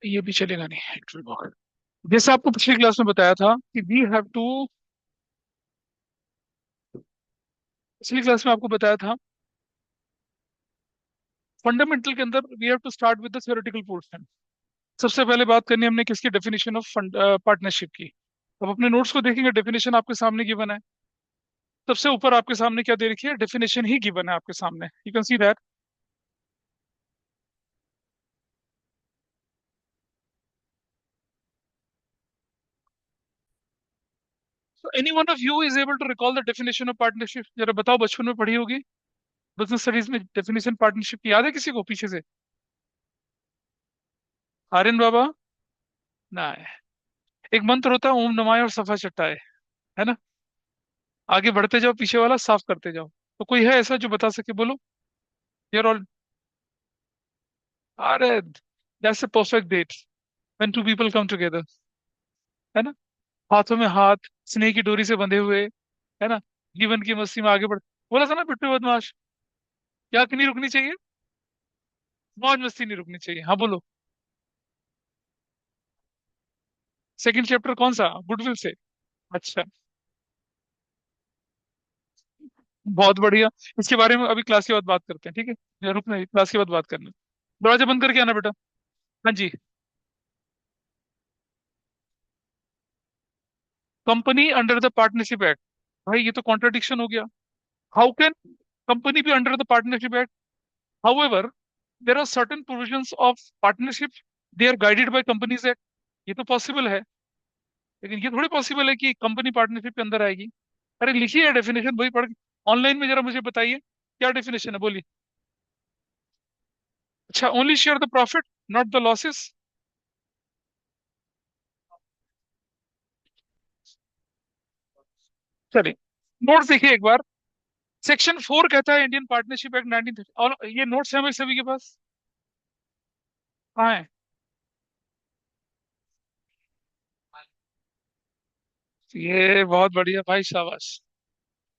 ये भी चलेगा नहीं, इट विल वर्क। जैसे आपको पिछली क्लास में बताया था कि वी हैव टू, पिछली क्लास में आपको बताया था फंडामेंटल के अंदर we have to start with the theoretical portion. सबसे पहले बात करनी है हमने किसकी, डेफिनेशन ऑफ पार्टनरशिप की। अब अपने नोट्स को देखेंगे, डेफिनेशन आपके सामने गिवन है। सबसे ऊपर आपके सामने क्या दे रखी है, डेफिनेशन ही गिवन है आपके सामने, you can see that. So any one of you is able to recall the definition of partnership? जरा बताओ, बचपन में पढ़ी होगी बिजनेस स्टडीज में, डेफिनेशन पार्टनरशिप की याद है किसी को पीछे से? आर्यन बाबा? ना है। एक मंत्र होता है, ओम नमाय और सफा चट्टाए, है ना? आगे बढ़ते जाओ, पीछे वाला साफ करते जाओ। तो कोई है ऐसा जो बता सके, बोलो। यूर ऑल, अरे that's a perfect date when two people come together, है ना? हाथों में हाथ, स्नेह की डोरी से बंधे हुए, है ना? जीवन की मस्ती में आगे बढ़, बोला था ना बिट्टू बदमाश। क्या नहीं रुकनी चाहिए? मौज मस्ती नहीं रुकनी चाहिए, हाँ बोलो। सेकंड चैप्टर कौन सा, गुडविल से? अच्छा, बहुत बढ़िया। इसके बारे में अभी क्लास के बाद बात करते हैं, ठीक है? या रुकना, क्लास के बाद बात करना। दरवाजा बंद करके आना बेटा। हाँ जी। Company under the partnership act, भाई ये तो कॉन्ट्रडिक्शन हो गया। How can company be under the partnership act? However, there are certain provisions of partnership, they are guided by companies act. ये तो पॉसिबल है, लेकिन ये थोड़ी पॉसिबल है कि कंपनी पार्टनरशिप के अंदर आएगी। अरे लिखिए है डेफिनेशन, वही पढ़ के ऑनलाइन में जरा मुझे बताइए क्या डेफिनेशन है, बोलिए। अच्छा, only share the profit, not the losses. चलिए, नोट्स देखिए एक बार। सेक्शन 4 कहता है इंडियन पार्टनरशिप एक्ट 1930, और ये नोट्स है हमारे सभी के पास। कहाँ है? ये बहुत बढ़िया भाई, शाबाश।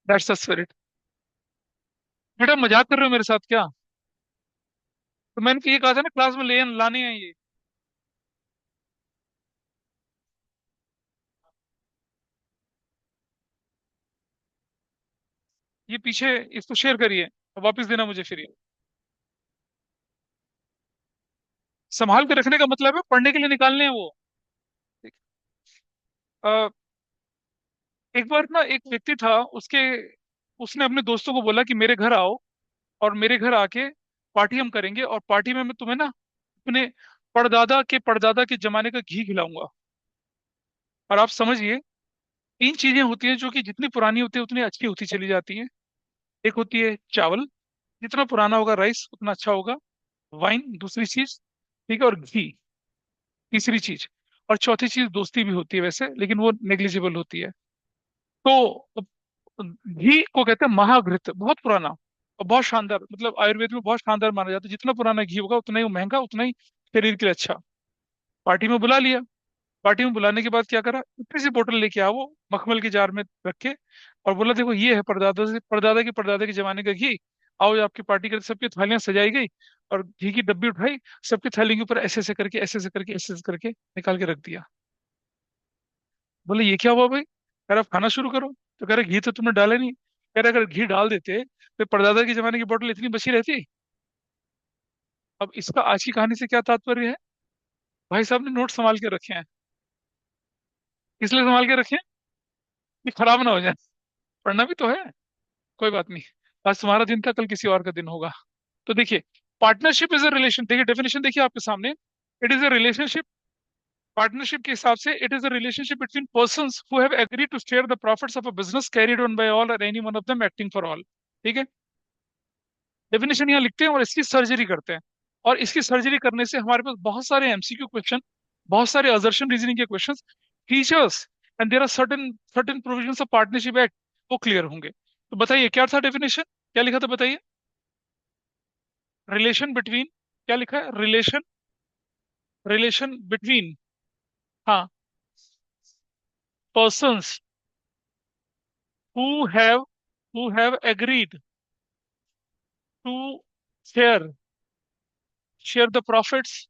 That's the spirit. बेटा मजाक कर रहे हो मेरे साथ क्या? तो मैंने तो ये कहा था ना, क्लास में ले लाने हैं ये। ये पीछे, इसको शेयर करिए और वापस देना मुझे फिर ये। संभाल के रखने का मतलब है पढ़ने के लिए निकालने हैं वो। अ, एक बार ना एक व्यक्ति था, उसके, उसने अपने दोस्तों को बोला कि मेरे घर आओ, और मेरे घर आके पार्टी हम करेंगे, और पार्टी में मैं तुम्हें ना अपने परदादा के जमाने का घी खिलाऊंगा। और आप समझिए, तीन चीजें होती हैं जो कि जितनी पुरानी होती है उतनी अच्छी होती चली जाती हैं। एक होती है चावल, जितना पुराना होगा राइस उतना अच्छा होगा। वाइन दूसरी चीज, ठीक है, और घी तीसरी चीज। और चौथी चीज दोस्ती भी होती है वैसे, लेकिन वो नेग्लिजिबल होती है। तो घी को कहते हैं महाघृत, बहुत पुराना और बहुत शानदार, मतलब आयुर्वेद में बहुत शानदार माना जाता है। जितना पुराना घी होगा उतना ही वो महंगा, उतना ही शरीर के लिए अच्छा। पार्टी में बुला लिया। पार्टी में बुलाने के बाद क्या करा, इतनी सी बोतल लेके आओ वो, मखमल की जार में रख के, और बोला देखो ये है परदादा के जमाने का घी। आओ आपकी पार्टी कर, सबकी थालियां सजाई गई, और घी की डब्बी उठाई, सबकी थाली के ऊपर ऐसे ऐसे करके, ऐसे ऐसे करके, ऐसे ऐसे करके निकाल के रख दिया। बोले ये क्या हुआ भाई? कह रहा आप खाना शुरू करो। तो कह रहे घी तो तुमने डाला नहीं। कह रहे अगर घी डाल देते तो परदादा के जमाने की बोतल इतनी बची रहती। अब इसका आज की कहानी से क्या तात्पर्य है? भाई साहब ने नोट संभाल के रखे हैं। किस लिए संभाल के रखे हैं? कि खराब ना हो जाए। पढ़ना भी तो है। कोई बात नहीं, आज तुम्हारा दिन था, कल किसी और का दिन होगा। तो देखिए, पार्टनरशिप इज अ रिलेशन, देखिए डेफिनेशन देखिए आपके सामने। It is a relationship, partnership के हिसाब से it is a relationship between persons who have agreed to share the profits of a business carried on by all or any one of them acting for all. ठीक है, definition यहाँ लिखते हैं और इसकी सर्जरी करते हैं। और इसकी सर्जरी करने से हमारे पास बहुत सारे एमसीक्यू क्वेश्चन, बहुत सारे असर्शन रीजनिंग के question, features and there are certain certain provisions of partnership act, वो क्लियर होंगे। तो बताइए क्या था डेफिनेशन, क्या लिखा था बताइए? रिलेशन बिटवीन, क्या लिखा है, रिलेशन, रिलेशन बिटवीन, हाँ, persons who have, who have agreed to share, share the profits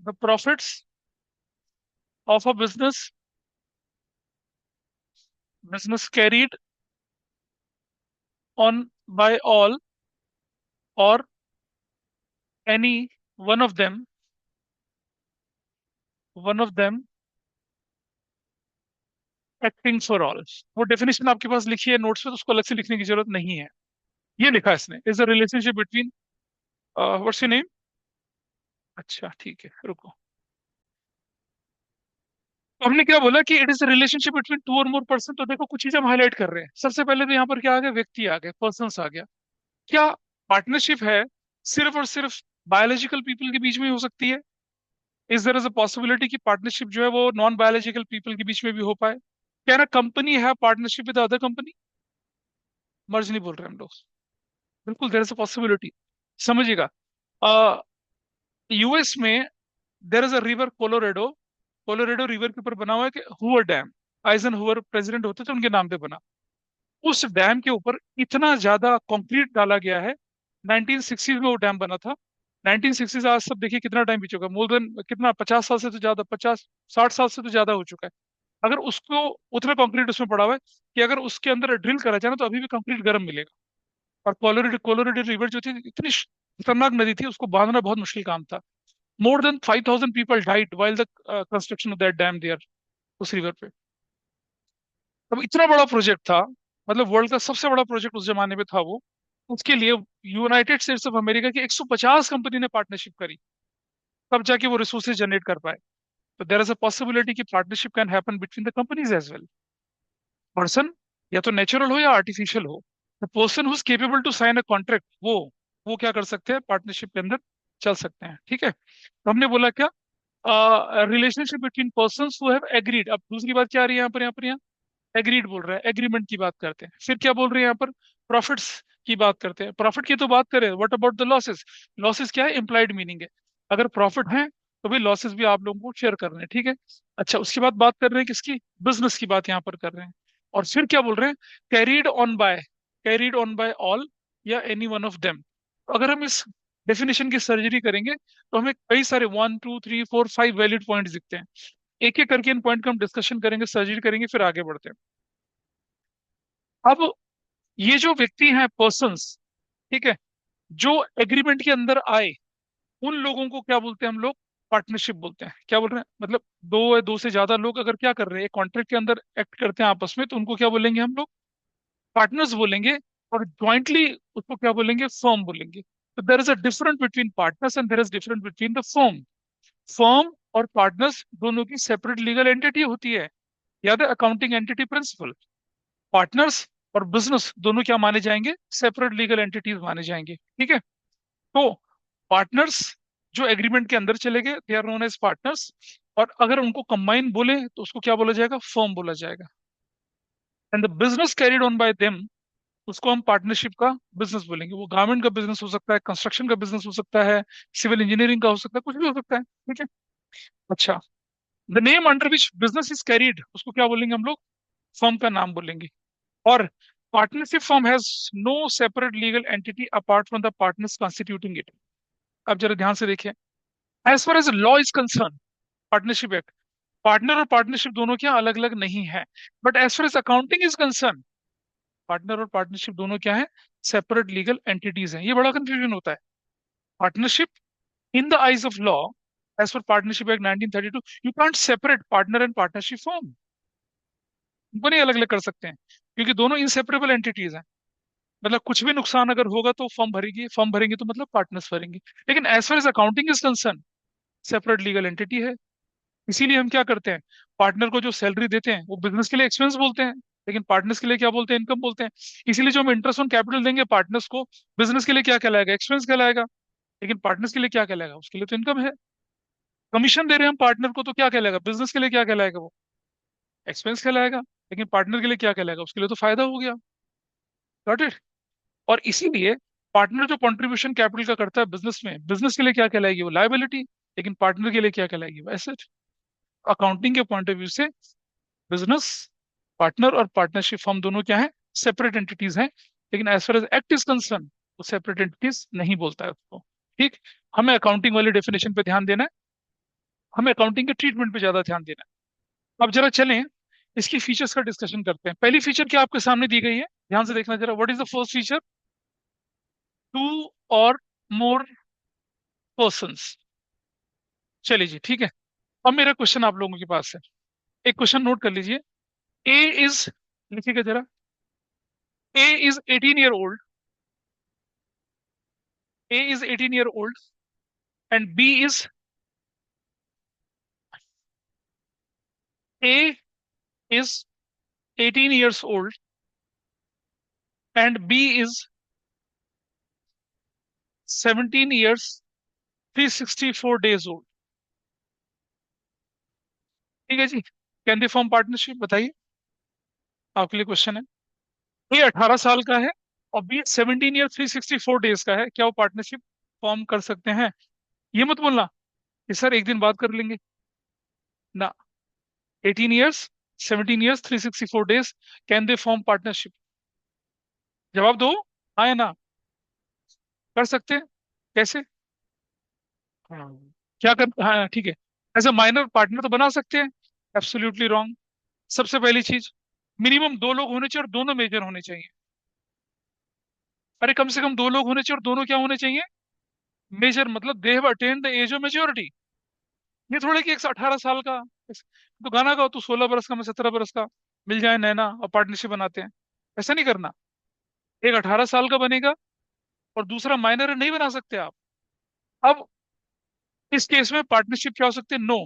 the profits of a business carried on by all or any one of them one of them acting for all. वो definition आपके पास लिखी है notes पे, तो उसको अलग से लिखने की जरूरत नहीं है। ये लिखा है इसने, is a relationship between, what's your name? अच्छा ठीक है, रुको। तो हमने क्या बोला कि it is a relationship between two और मोर पर्सन। तो देखो कुछ चीजें हम हाईलाइट कर रहे हैं। सबसे पहले तो यहाँ पर क्या आ गया, व्यक्ति आ गए, पर्सन्स आ गया। क्या पार्टनरशिप है सिर्फ और सिर्फ बायोलॉजिकल पीपल के बीच में ही हो सकती है? Is there is a possibility कि पार्टनरशिप जो है वो नॉन बायोलॉजिकल पीपल के बीच में भी हो पाए? क्या ना कंपनी है partnership with other company? Merge नहीं बोल रहे हम लोग, बिल्कुल देयर इज अ पॉसिबिलिटी। समझिएगा, यूएस में there is a river Colorado. Colorado river के ऊपर बना हुआ है कि Hoover dam. Eisenhower president होते थे, उनके नाम पे बना। उस डैम के ऊपर इतना ज्यादा कंक्रीट डाला गया है। 1960 में वो डैम बना था। 1960 से आज सब देखिए कितना टाइम बीत चुका है, मोर देन कितना, 50 साल से तो ज्यादा, 50 60 साल से तो ज्यादा हो चुका है। अगर उसको, उतना कंक्रीट उसमें पड़ा हुआ है कि अगर उसके अंदर ड्रिल करा जाए ना तो अभी भी कंक्रीट गर्म मिलेगा। और कोलोरेडो कोलोरेडो रिवर जो थी, इतनी खतरनाक नदी थी, उसको बांधना बहुत मुश्किल काम था। More than 5000 people died while the construction of that dam there, उस रिवर पे। अब इतना बड़ा प्रोजेक्ट था, मतलब वर्ल्ड का सबसे बड़ा प्रोजेक्ट उस जमाने में था वो। उसके लिए यूनाइटेड स्टेट्स ऑफ अमेरिका की 150 कंपनी ने पार्टनरशिप करी, तब जाके वो रिसोर्सेज जनरेट कर पाए। तो देयर इज अ पॉसिबिलिटी कि partnership can happen between the companies as well. Person या तो नेचुरल हो या आर्टिफिशियल हो, the person who is capable to sign a contract, वो क्या कर सकते हैं, पार्टनरशिप के अंदर चल सकते हैं। ठीक है, तो हमने बोला क्या, relationship between persons who have agreed. अब दूसरी बात क्या आ रही है यहाँ एग्रीड बोल रहा है, एग्रीमेंट की बात करते हैं। फिर क्या बोल रहे हैं यहाँ पर, प्रॉफिट्स की बात करते हैं। प्रॉफिट की तो बात करें, what about the losses? Losses क्या है, इम्प्लाइड मीनिंग है। अगर प्रॉफिट है तो भाई लॉसेस भी आप लोगों को शेयर कर रहे हैं, ठीक है। अच्छा, उसके बाद बात कर रहे हैं किसकी, बिजनेस की बात यहाँ पर कर रहे हैं। और फिर क्या बोल रहे हैं, कैरीड ऑन बाय ऑल या एनी वन ऑफ देम। अगर हम इस डेफिनेशन की सर्जरी करेंगे तो हमें कई सारे 1 2 3 4 5 वैलिड पॉइंट्स दिखते हैं। एक एक करके इन पॉइंट का हम डिस्कशन करेंगे, सर्जरी करेंगे, फिर आगे बढ़ते हैं। अब ये जो व्यक्ति हैं, पर्सन्स, ठीक है, जो एग्रीमेंट के अंदर आए, उन लोगों को क्या बोलते हैं हम लोग, पार्टनरशिप बोलते हैं। क्या बोल रहे हैं, मतलब दो या दो से ज्यादा लोग अगर क्या कर रहे हैं, कॉन्ट्रैक्ट के अंदर एक्ट करते हैं आपस में, तो उनको क्या बोलेंगे हम लोग, पार्टनर्स बोलेंगे। और ज्वाइंटली उसको क्या बोलेंगे, फर्म बोलेंगे। तो there is a difference between partners and there is difference between the firm. Firm और पार्टनर्स दोनों की सेपरेट लीगल एंटिटी होती है, याद है, अकाउंटिंग एंटिटी प्रिंसिपल। पार्टनर्स और बिजनेस दोनों क्या माने जाएंगे, सेपरेट लीगल एंटिटीज माने जाएंगे, ठीक है। तो पार्टनर्स जो एग्रीमेंट के अंदर चले गए, they are known as partners. और अगर उनको कंबाइन बोले तो उसको क्या बोला जाएगा, फर्म बोला जाएगा। And the business carried on bye them, उसको हम पार्टनरशिप का बिजनेस बोलेंगे। वो गारमेंट का बिजनेस हो सकता है, कंस्ट्रक्शन का बिजनेस हो सकता है, सिविल इंजीनियरिंग का हो सकता है, कुछ भी हो सकता है, ठीक है। अच्छा, the name under which business is carried, उसको क्या बोलेंगे हम लोग, फर्म का नाम बोलेंगे। और partnership firm has no separate legal entity apart from the partners constituting it. अब जरा ध्यान से देखिए, as far as law is concern, partnership act, partner और पार्टनरशिप दोनों क्या अलग अलग नहीं है। But as far as accounting is concern, partner और पार्टनरशिप दोनों क्या है, सेपरेट लीगल एंटिटीज हैं। ये बड़ा कंफ्यूजन होता है। Partnership in the eyes of law, as per partnership act 1932, you can't separate partner and partnership form. उनको नहीं अलग अलग कर सकते हैं, क्योंकि दोनों इनसेपरेबल एंटिटीज हैं। मतलब कुछ भी नुकसान अगर होगा तो फर्म भरेंगे तो मतलब पार्टनर्स भरेंगे। लेकिन as far as accounting is concern, separate legal entity है। इसीलिए हम क्या करते हैं, पार्टनर को जो सैलरी देते हैं वो बिजनेस के लिए एक्सपेंस बोलते हैं, लेकिन पार्टनर्स के लिए क्या बोलते हैं, इनकम बोलते हैं। इसीलिए जो हम इंटरेस्ट ऑन कैपिटल देंगे पार्टनर्स को, बिजनेस के लिए क्या कहलाएगा, एक्सपेंस कहलाएगा। लेकिन पार्टनर्स के लिए क्या कहलाएगा, उसके लिए तो इनकम है। कमीशन दे रहे हैं हम पार्टनर को, तो क्या कहलाएगा, बिजनेस के लिए क्या कहलाएगा, वो एक्सपेंस कहलाएगा। लेकिन पार्टनर के लिए क्या कहलाएगा, उसके लिए तो फायदा हो गया। Got it. और इसीलिए पार्टनर जो कंट्रीब्यूशन कैपिटल का करता है बिजनेस में, बिजनेस के लिए क्या कहलाएगी, वो लायबिलिटी। लेकिन पार्टनर के लिए क्या कहलाएगी, वो एसेट। अकाउंटिंग के पॉइंट ऑफ व्यू से बिजनेस, पार्टनर और पार्टनरशिप फर्म दोनों क्या है, सेपरेट एंटिटीज हैं। लेकिन as far as act is concern, वो सेपरेट एंटिटीज नहीं बोलता है उसको। ठीक, हमें अकाउंटिंग वाली डेफिनेशन पे ध्यान देना है। हमें अकाउंटिंग के ट्रीटमेंट पे ज्यादा ध्यान देना है। अब जरा चलें, इसकी फीचर्स का डिस्कशन करते हैं। पहली फीचर क्या आपके सामने दी गई है, ध्यान से देखना जरा। What is the first feature? Two और मोर पर्सन्स। चलिए जी, ठीक है। अब मेरा क्वेश्चन आप लोगों के पास है, एक क्वेश्चन नोट कर लीजिए। ए इज, लिखिएगा जरा। A is 18 year old, A is 18 year old, and B is, A is 18 years old and B is 17 years 364 days old। ठीक है जी, कैन दे फॉर्म पार्टनरशिप, बताइए। आपके लिए क्वेश्चन है। ए 18 साल का है और बी 17 ईयर 364 डेज का है, क्या वो पार्टनरशिप फॉर्म कर सकते हैं? ये मत बोलना कि सर एक दिन बात कर लेंगे ना। 18 years, 17 years, 364 days, can they form partnership? जवाब दो, हाँ या ना। कर सकते हैं, कैसे? हाँ। क्या कर, हाँ ठीक है। एज अ माइनर पार्टनर तो बना सकते हैं। Absolutely wrong. सबसे पहली चीज, मिनिमम दो लोग होने चाहिए और दोनों मेजर होने चाहिए। अरे कम से कम दो लोग होने चाहिए और दोनों क्या होने चाहिए? मेजर, मतलब they have attend the age of maturity. ये थोड़ा कि एक 18 साल का तो गाना गाओ, तू 16 बरस का, मैं 17 बरस का, मिल जाए नैना और पार्टनरशिप बनाते हैं। ऐसा नहीं करना। एक 18 साल का बनेगा और दूसरा माइनर है, नहीं बना सकते आप। अब इस केस में पार्टनरशिप क्या हो सकती है? नो,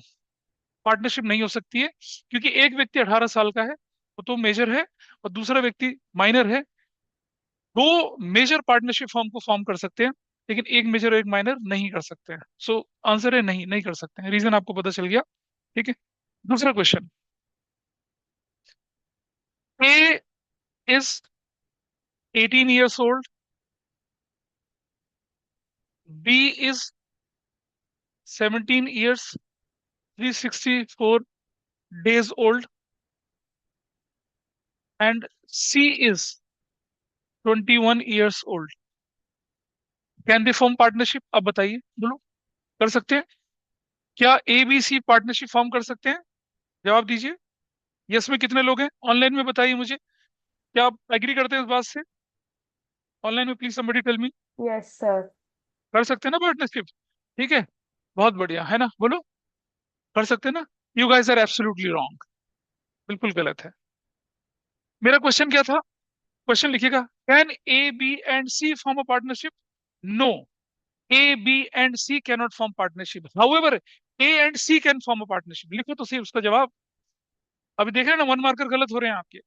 पार्टनरशिप नहीं हो सकती है, क्योंकि एक व्यक्ति 18 साल का है, वो तो मेजर है, और दूसरा व्यक्ति माइनर है। दो मेजर पार्टनरशिप फॉर्म को फॉर्म कर सकते हैं, लेकिन एक मेजर और एक माइनर नहीं कर सकते हैं। सो आंसर है नहीं, नहीं कर सकते हैं। रीजन आपको पता चल गया, ठीक है। दूसरा question, A is 18 years old, B is 17 years 364 days old, and C is 21 years old। Can they form partnership? अब बताइए, बोलो, कर सकते हैं? क्या A B C partnership form कर सकते हैं? जवाब दीजिए। यस में कितने लोग हैं ऑनलाइन में, बताइए मुझे। क्या आप एग्री करते हैं इस बात से? ऑनलाइन में please somebody tell me. Yes sir. कर सकते हैं ना पार्टनरशिप? ठीक है, बहुत बढ़िया है ना, बोलो। कर सकते हैं ना? You guys are absolutely wrong, बिल्कुल गलत है। मेरा क्वेश्चन क्या था? क्वेश्चन लिखिएगा। Can A B and C form a partnership? No, A B and C can not form partnership. However A and C can form a partnership. लिखो तो सही उसका जवाब। अभी देख रहे हैं ना, वन मार्कर गलत हो रहे हैं आपके।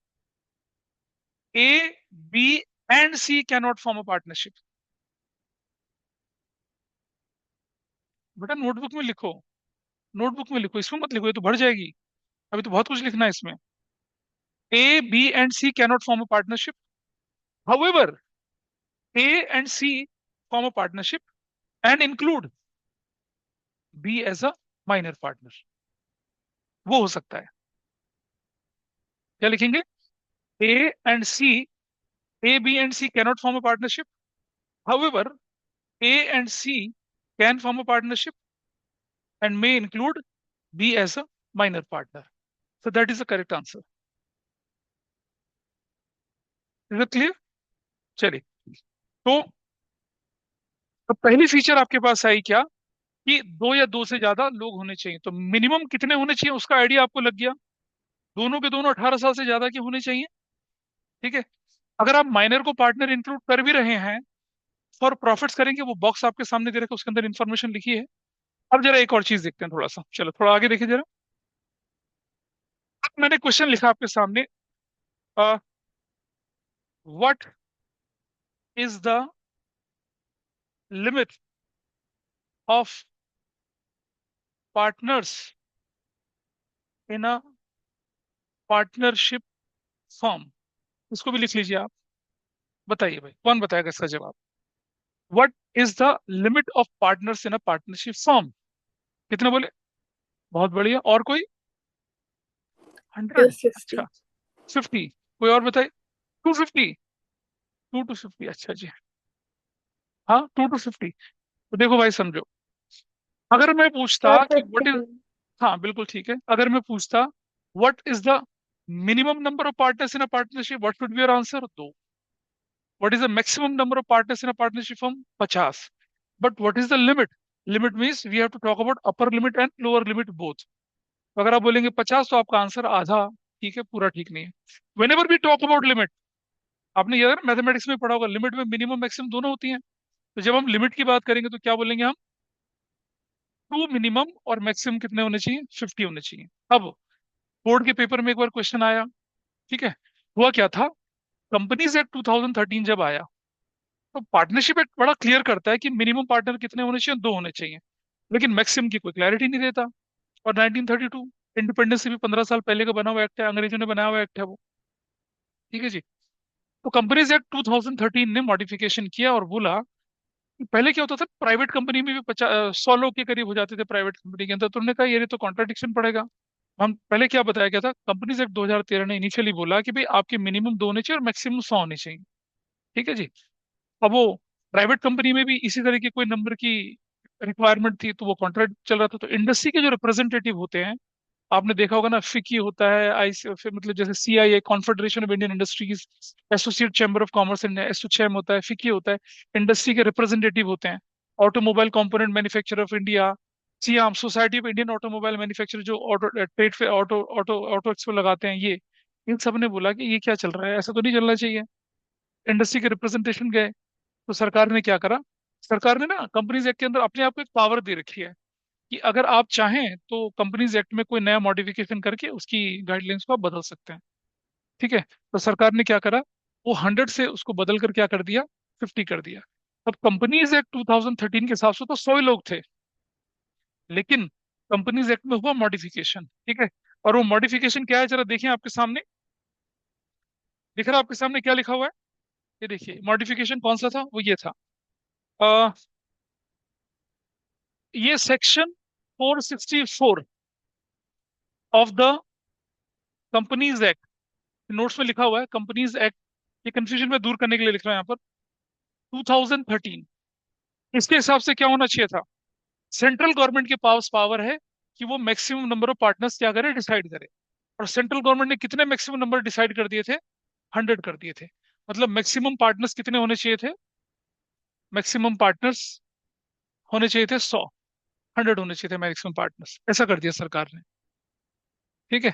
A B and C can not form a partnership. बेटा नोटबुक में लिखो, नोटबुक में लिखो, इसमें मत लिखो, ये तो भर जाएगी। अभी तो बहुत कुछ लिखना है इसमें। A, B, and C cannot form a partnership. However, A and C form a partnership and include B as a minor partner। वो हो सकता है। क्या लिखेंगे? A and C, A, B and C cannot form a partnership. However, A and C can form a partnership and may include B as a minor partner. So that is the correct answer. Is it clear? चलिए, तो अब पहली feature आपके पास आई क्या, कि दो या दो से ज्यादा लोग होने चाहिए। तो मिनिमम कितने होने चाहिए उसका आइडिया आपको लग गया। दोनों के दोनों 18 साल से ज्यादा के होने चाहिए, ठीक है। अगर आप माइनर को पार्टनर इंक्लूड कर भी रहे हैं, फॉर प्रॉफिट्स करेंगे, वो बॉक्स आपके सामने दे रखा है, उसके अंदर इंफॉर्मेशन लिखी है। अब जरा एक और चीज देखते हैं, थोड़ा सा चलो थोड़ा आगे देखिए जरा। अब मैंने क्वेश्चन लिखा आपके सामने, what is the limit of partners in a partnership form? इसको भी लिख लीजिए आप। बताइए भाई, कौन बताएगा इसका जवाब? What is the limit of partners in a partnership form? कितने बोले? बहुत बढ़िया, और कोई? 100? 250। अच्छा, 50? कोई और बताए? 250? 2 to 50, अच्छा जी। हाँ, 2 to 50। तो देखो भाई, समझो, अगर मैं पूछता फोर कि व्हाट इज, फिफ्टी हाँ बिल्कुल ठीक है। अगर मैं पूछता what is the minimum number of partners in a partnership, what would be your answer? दो। What is the maximum number of partners in a partnership firm? 50। But what is the limit? Limit means we have to talk about upper limit and lower limit both. तो अगर आप बोलेंगे 50 तो आपका answer आधा ठीक है, पूरा ठीक नहीं है। Whenever we talk about limit, आपने ये मैथमेटिक्स में पढ़ा होगा, लिमिट में मिनिमम मैक्सिमम दोनों होती हैं। तो जब हम लिमिट की बात करेंगे तो क्या बोलेंगे हम? टू मिनिमम और मैक्सिमम कितने होने चाहिए? 50 होने चाहिए। अब बोर्ड के पेपर में एक बार क्वेश्चन आया, ठीक है, हुआ क्या था, कंपनीज एक्ट 2013 जब आया तो पार्टनरशिप एक्ट बड़ा क्लियर करता है कि मिनिमम पार्टनर कितने होने चाहिए, दो होने चाहिए। लेकिन मैक्सिमम की कोई क्लैरिटी नहीं देता। और 1932 इंडिपेंडेंस से भी 15 साल पहले का बना हुआ एक्ट है, अंग्रेजों ने बनाया हुआ एक्ट है वो। ठीक है जी। तो कंपनीज एक्ट 2013 ने मॉडिफिकेशन किया और बोला कि पहले क्या होता था, प्राइवेट कंपनी में भी 100 लोग के करीब हो जाते थे प्राइवेट कंपनी के अंदर। तो उन्होंने कहा ये तो कॉन्ट्राडिक्शन पड़ेगा। हम पहले क्या बताया गया था, कंपनीज एक्ट 2013 ने इनिशियली बोला कि भाई आपके मिनिमम दो होने चाहिए और मैक्सिमम 100 होने चाहिए। ठीक है जी। अब वो प्राइवेट कंपनी में भी इसी तरह की कोई नंबर की रिक्वायरमेंट थी, तो वो कॉन्ट्रैक्ट चल रहा था। तो इंडस्ट्री के जो रिप्रेजेंटेटिव होते हैं, आपने देखा होगा ना, फिकी होता है, आई फिर मतलब जैसे CII, confederation of Indian industries, associate chamber of commerce and ASSOCHAM होता है, फिकी होता है, इंडस्ट्री के रिप्रेजेंटेटिव होते हैं। Automobile component manufacturer of India, SIAM, society of Indian automobile manufacturer, जो ऑटो ट्रेड पे ऑटो ऑटो ऑटो एक्सपो लगाते हैं, ये इन सब ने बोला कि ये क्या चल रहा है, ऐसा तो नहीं चलना चाहिए। इंडस्ट्री के रिप्रेजेंटेशन गए, तो सरकार ने क्या करा, सरकार ने ना कंपनीज एक्ट के अंदर अपने आप को एक पावर दे रखी है कि अगर आप चाहें तो कंपनीज एक्ट में कोई नया मॉडिफिकेशन करके उसकी गाइडलाइंस को आप बदल सकते हैं। ठीक है। तो सरकार ने क्या करा, वो 100 से उसको बदल कर क्या कर दिया, 50 कर दिया। अब कंपनीज एक्ट 2013 के हिसाब से तो 100 ही लोग थे, लेकिन कंपनीज एक्ट में हुआ मॉडिफिकेशन। ठीक है। और वो मॉडिफिकेशन क्या है, जरा देखिए आपके सामने, दिख रहा है आपके सामने क्या लिखा हुआ है? ये देखिए मॉडिफिकेशन कौन सा था, वो ये था। अ, ये section 464 of the companies act, notes में लिखा हुआ है कंपनीज एक्ट, ये कंफ्यूजन में दूर करने के लिए लिख रहा है यहाँ पर, 2013। इसके हिसाब से क्या होना चाहिए था, सेंट्रल गवर्नमेंट के पास पावर है कि वो मैक्सिमम नंबर ऑफ पार्टनर्स क्या करे, डिसाइड करे। और सेंट्रल गवर्नमेंट ने कितने मैक्सिमम नंबर डिसाइड कर दिए थे? 100 कर दिए थे। मतलब मैक्सिमम पार्टनर्स कितने होने चाहिए थे? मैक्सिमम पार्टनर्स होने चाहिए थे 100, 100 होने चाहिए थे मैक्सिमम पार्टनर्स, ऐसा कर दिया सरकार ने। ठीक है।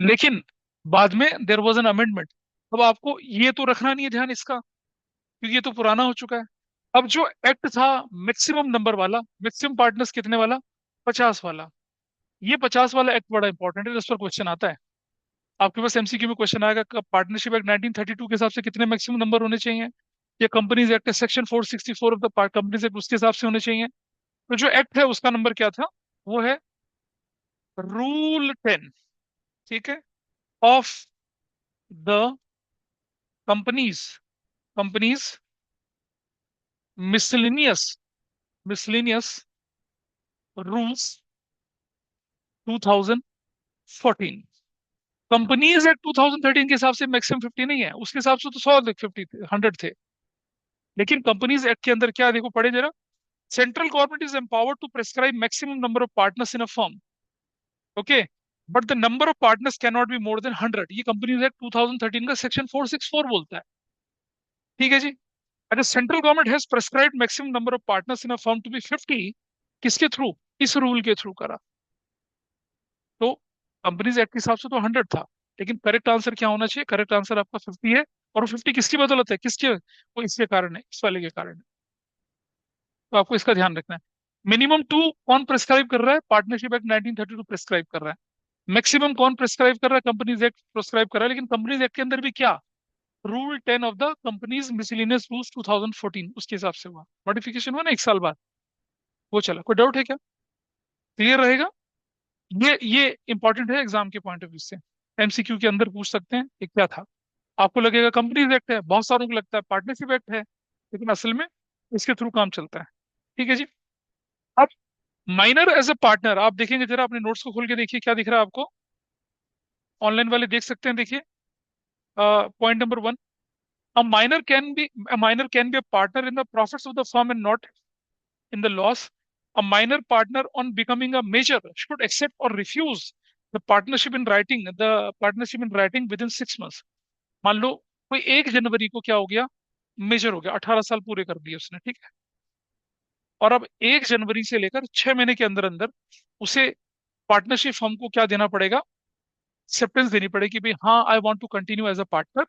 लेकिन बाद में देयर वाज एन अमेंडमेंट। अब आपको ये तो रखना नहीं है ध्यान इसका, क्योंकि ये तो पुराना हो चुका है। अब जो एक्ट था मैक्सिमम नंबर वाला, मैक्सिमम पार्टनर्स कितने वाला, 50 वाला, ये 50 वाला एक्ट बड़ा इंपॉर्टेंट है, इस पर क्वेश्चन आता है। आपके पास MCQ में क्वेश्चन आएगा, पार्टनरशिप एक्ट 1932 के हिसाब से कितने मैक्सिमम नंबर होने चाहिए, या companies act section 464 of the companies act उसके हिसाब से होने चाहिए। तो जो एक्ट है उसका नंबर क्या था, वो है रूल 10। ठीक है। Of the companies companies miscellaneous miscellaneous rules 2014। Companies act 2013 के हिसाब से मैक्सिमम 50 नहीं है, उसके हिसाब से तो 100 50 थे, 100 थे। लेकिन कंपनीज एक्ट के अंदर क्या है, देखो पढ़े जरा, central government is empowered to prescribe maximum number of partners in a firm. Okay. But the number of partners can not be more than 100। ये कंपनीज एक्ट 2013 का सेक्शन 464 बोलता है। ठीक है जी। अगर central government has prescribed maximum number of partners in a firm to be 50, किसके through, इस रूल के थ्रू करा। तो कंपनीज एक्ट के हिसाब से तो 100 था, लेकिन करेक्ट आंसर क्या होना चाहिए, करेक्ट आंसर आपका 50 है। और वो 50 किसकी बदौलत है, किसके, वो इसके कारण है, इस वाले के कारण है। तो आपको इसका ध्यान रखना है। मिनिमम टू कौन प्रेस्क्राइब कर रहा है, पार्टनरशिप एक्ट 1932 प्रेस्क्राइब कर रहा है। मैक्सिमम कौन प्रेस्क्राइब कर रहा है, कंपनीज एक्ट प्रेस्क्राइब कर रहा है। लेकिन कंपनीज एक्ट के अंदर भी क्या, rule 10 of the companies miscellaneous rules 2014, उसके हिसाब से हुआ मॉडिफिकेशन, हुआ ना 1 साल बाद। वो चला, कोई डाउट है क्या? क्लियर रहेगा? ये इंपॉर्टेंट है एग्जाम के पॉइंट ऑफ व्यू से। MCQ के अंदर पूछ सकते हैं ये क्या था। आपको लगेगा कंपनीज एक्ट है, बहुत सारों को लगता है पार्टनरशिप एक्ट है, लेकिन असल में इसके थ्रू काम चलता है। ठीक है जी। अब माइनर एज अ पार्टनर, आप देखेंगे जरा अपने नोट्स को खोल के देखिए क्या दिख रहा है आपको, ऑनलाइन वाले देख सकते हैं, देखिए point number 1, a minor can be a partner in the profits of the firm and not in the loss. A minor partner on becoming a major should accept or refuse the partnership in writing within 6 months. मान लो कोई 1 जनवरी को क्या हो गया, major हो गया, 18 साल पूरे कर दिए उसने, ठीक है। और अब 1 जनवरी से लेकर 6 महीने के अंदर अंदर उसे पार्टनरशिप फर्म को क्या देना पड़ेगा, एक्सेप्टेंस देनी पड़ेगी, भाई हाँ I want to continue as a partner,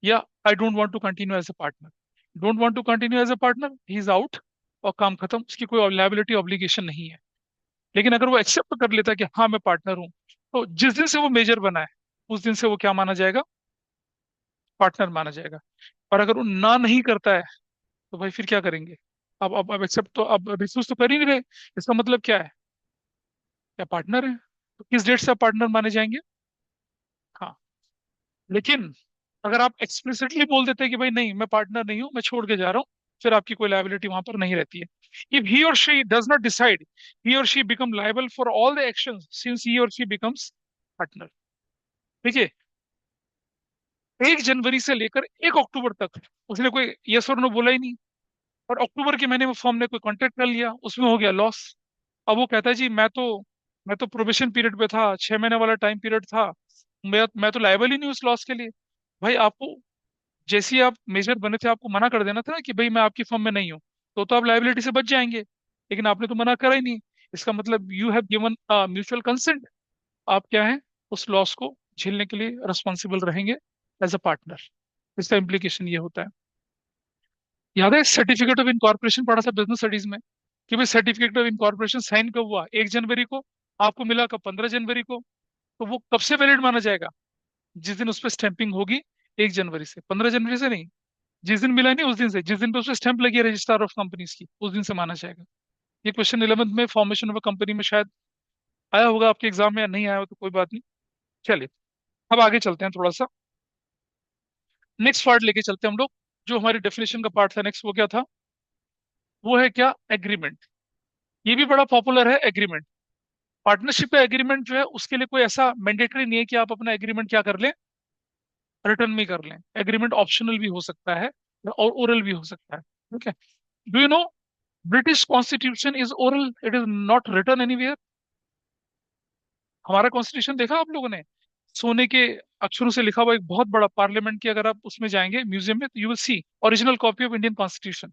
या I don't want to continue as a partner. Don't want to continue as a partner, he is out, और काम खत्म, उसकी कोई लायबिलिटी ऑब्लिगेशन नहीं है। लेकिन अगर वो एक्सेप्ट कर लेता है कि हाँ मैं पार्टनर हूँ, तो जिस दिन से वो मेजर बना है उस दिन से वो क्या माना जाएगा, पार्टनर माना जाएगा। और अगर वो ना नहीं करता है तो भाई फिर क्या करेंगे। अब एक्सेप्ट तो, अब रिफ्यूज तो कर ही नहीं रहे, इसका मतलब क्या है, क्या पार्टनर है, तो किस डेट से आप पार्टनर माने जाएंगे। हाँ, लेकिन अगर आप एक्सप्लिसिटली बोल देते हैं कि भाई नहीं मैं पार्टनर नहीं हूं, मैं छोड़ के जा रहा हूँ, फिर आपकी कोई लायबिलिटी वहां पर नहीं रहती है। इफ ही और शी डज नॉट डिसाइड, ही और she become liable for all the actions since he और शी बिकम्स पार्टनर। देखिए, 1 जनवरी से लेकर 1 अक्टूबर तक उसने कोई यस और नो बोला ही नहीं, और अक्टूबर के महीने में फर्म ने कोई कॉन्ट्रैक्ट कर लिया, उसमें हो गया लॉस। अब वो कहता है जी मैं तो प्रोबेशन पीरियड पे था, 6 महीने वाला टाइम पीरियड था, मैं तो लायबल ही नहीं उस लॉस के लिए। भाई आपको जैसे ही आप मेजर बने थे आपको मना कर देना था ना कि भाई मैं आपकी फर्म में नहीं हूँ, तो आप लायबिलिटी से बच जाएंगे, लेकिन आपने तो मना करा ही नहीं। इसका मतलब you have given mutual consent, आप क्या है, उस लॉस को झेलने के लिए रिस्पॉन्सिबल रहेंगे एज अ पार्टनर। इसका इम्प्लीकेशन ये होता है। याद है सर्टिफिकेट ऑफ इनकॉर्पोरेशन पढ़ा था बिजनेस स्टडीज में, कि भाई सर्टिफिकेट ऑफ इनकॉर्पोरेशन साइन कब हुआ, 1 जनवरी को, आपको मिला कब, 15 जनवरी को, तो वो कब से वैलिड माना जाएगा, जिस दिन उस पर स्टैंपिंग होगी, 1 जनवरी से, 15 जनवरी से नहीं। जिस दिन मिला नहीं उस दिन से, जिस दिन पे उस पर स्टैंप लगी है रजिस्ट्रार ऑफ कंपनीज की, उस दिन से माना जाएगा। ये क्वेश्चन 11th में फॉर्मेशन ऑफ अ कंपनी में शायद आया होगा आपके एग्जाम में, या नहीं आया हो तो कोई बात नहीं। चलिए, अब आगे चलते हैं थोड़ा सा, नेक्स्ट पार्ट लेके चलते हैं हम लोग। जो हमारी डेफिनेशन का पार्ट था नेक्स्ट, वो क्या था, वो है क्या, एग्रीमेंट। ये भी बड़ा पॉपुलर है एग्रीमेंट। पार्टनरशिप का एग्रीमेंट जो है उसके लिए कोई ऐसा मैंडेटरी नहीं है कि आप अपना एग्रीमेंट क्या कर लें, रिटर्न में कर लें। एग्रीमेंट ऑप्शनल भी हो सकता है और ओरल भी हो सकता है, ठीक है। Do you know British constitution is oral, it is not return anywhere. हमारा कॉन्स्टिट्यूशन देखा आप लोगों ने, सोने के अक्षरों से लिखा हुआ एक बहुत बड़ा, पार्लियामेंट के अगर आप उसमें जाएंगे म्यूजियम में, तो you will see original copy of Indian constitution,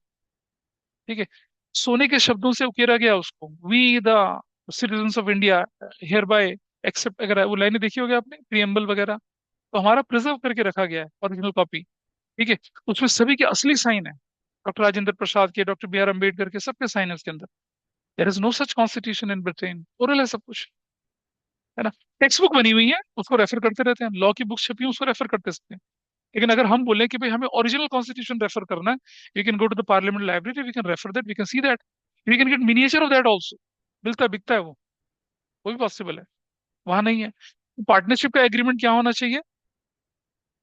ठीक है। सोने के शब्दों से उकेरा गया उसको, we the citizens of India hereby accept, अगर वो लाइनें देखी होगी आपने, प्रियम्बल वगैरह, तो हमारा प्रिजर्व करके रखा गया है ओरिजिनल कॉपी, ठीक है। उसमें सभी के असली साइन है, डॉक्टर राजेंद्र प्रसाद के, डॉक्टर बी आर अम्बेडकर के, सबके साइन है उसके अंदर। There is no such constitution in Britain, oral है सब कुछ, है ना। टेक्स्ट बुक बनी हुई है, उसको रेफर करते रहते हैं, लॉ की बुक छपी है उसको रेफर करते सकते हैं। लेकिन अगर हम बोले कि भाई हमें ओरिजिनल कॉन्स्टिट्यूशन रेफर करना है, we can go to the parliament library, we can refer that, we can see that, we can get miniature of that also, मिलता बिकता है वो भी पॉसिबल है। वहां नहीं है। पार्टनरशिप का एग्रीमेंट क्या होना चाहिए,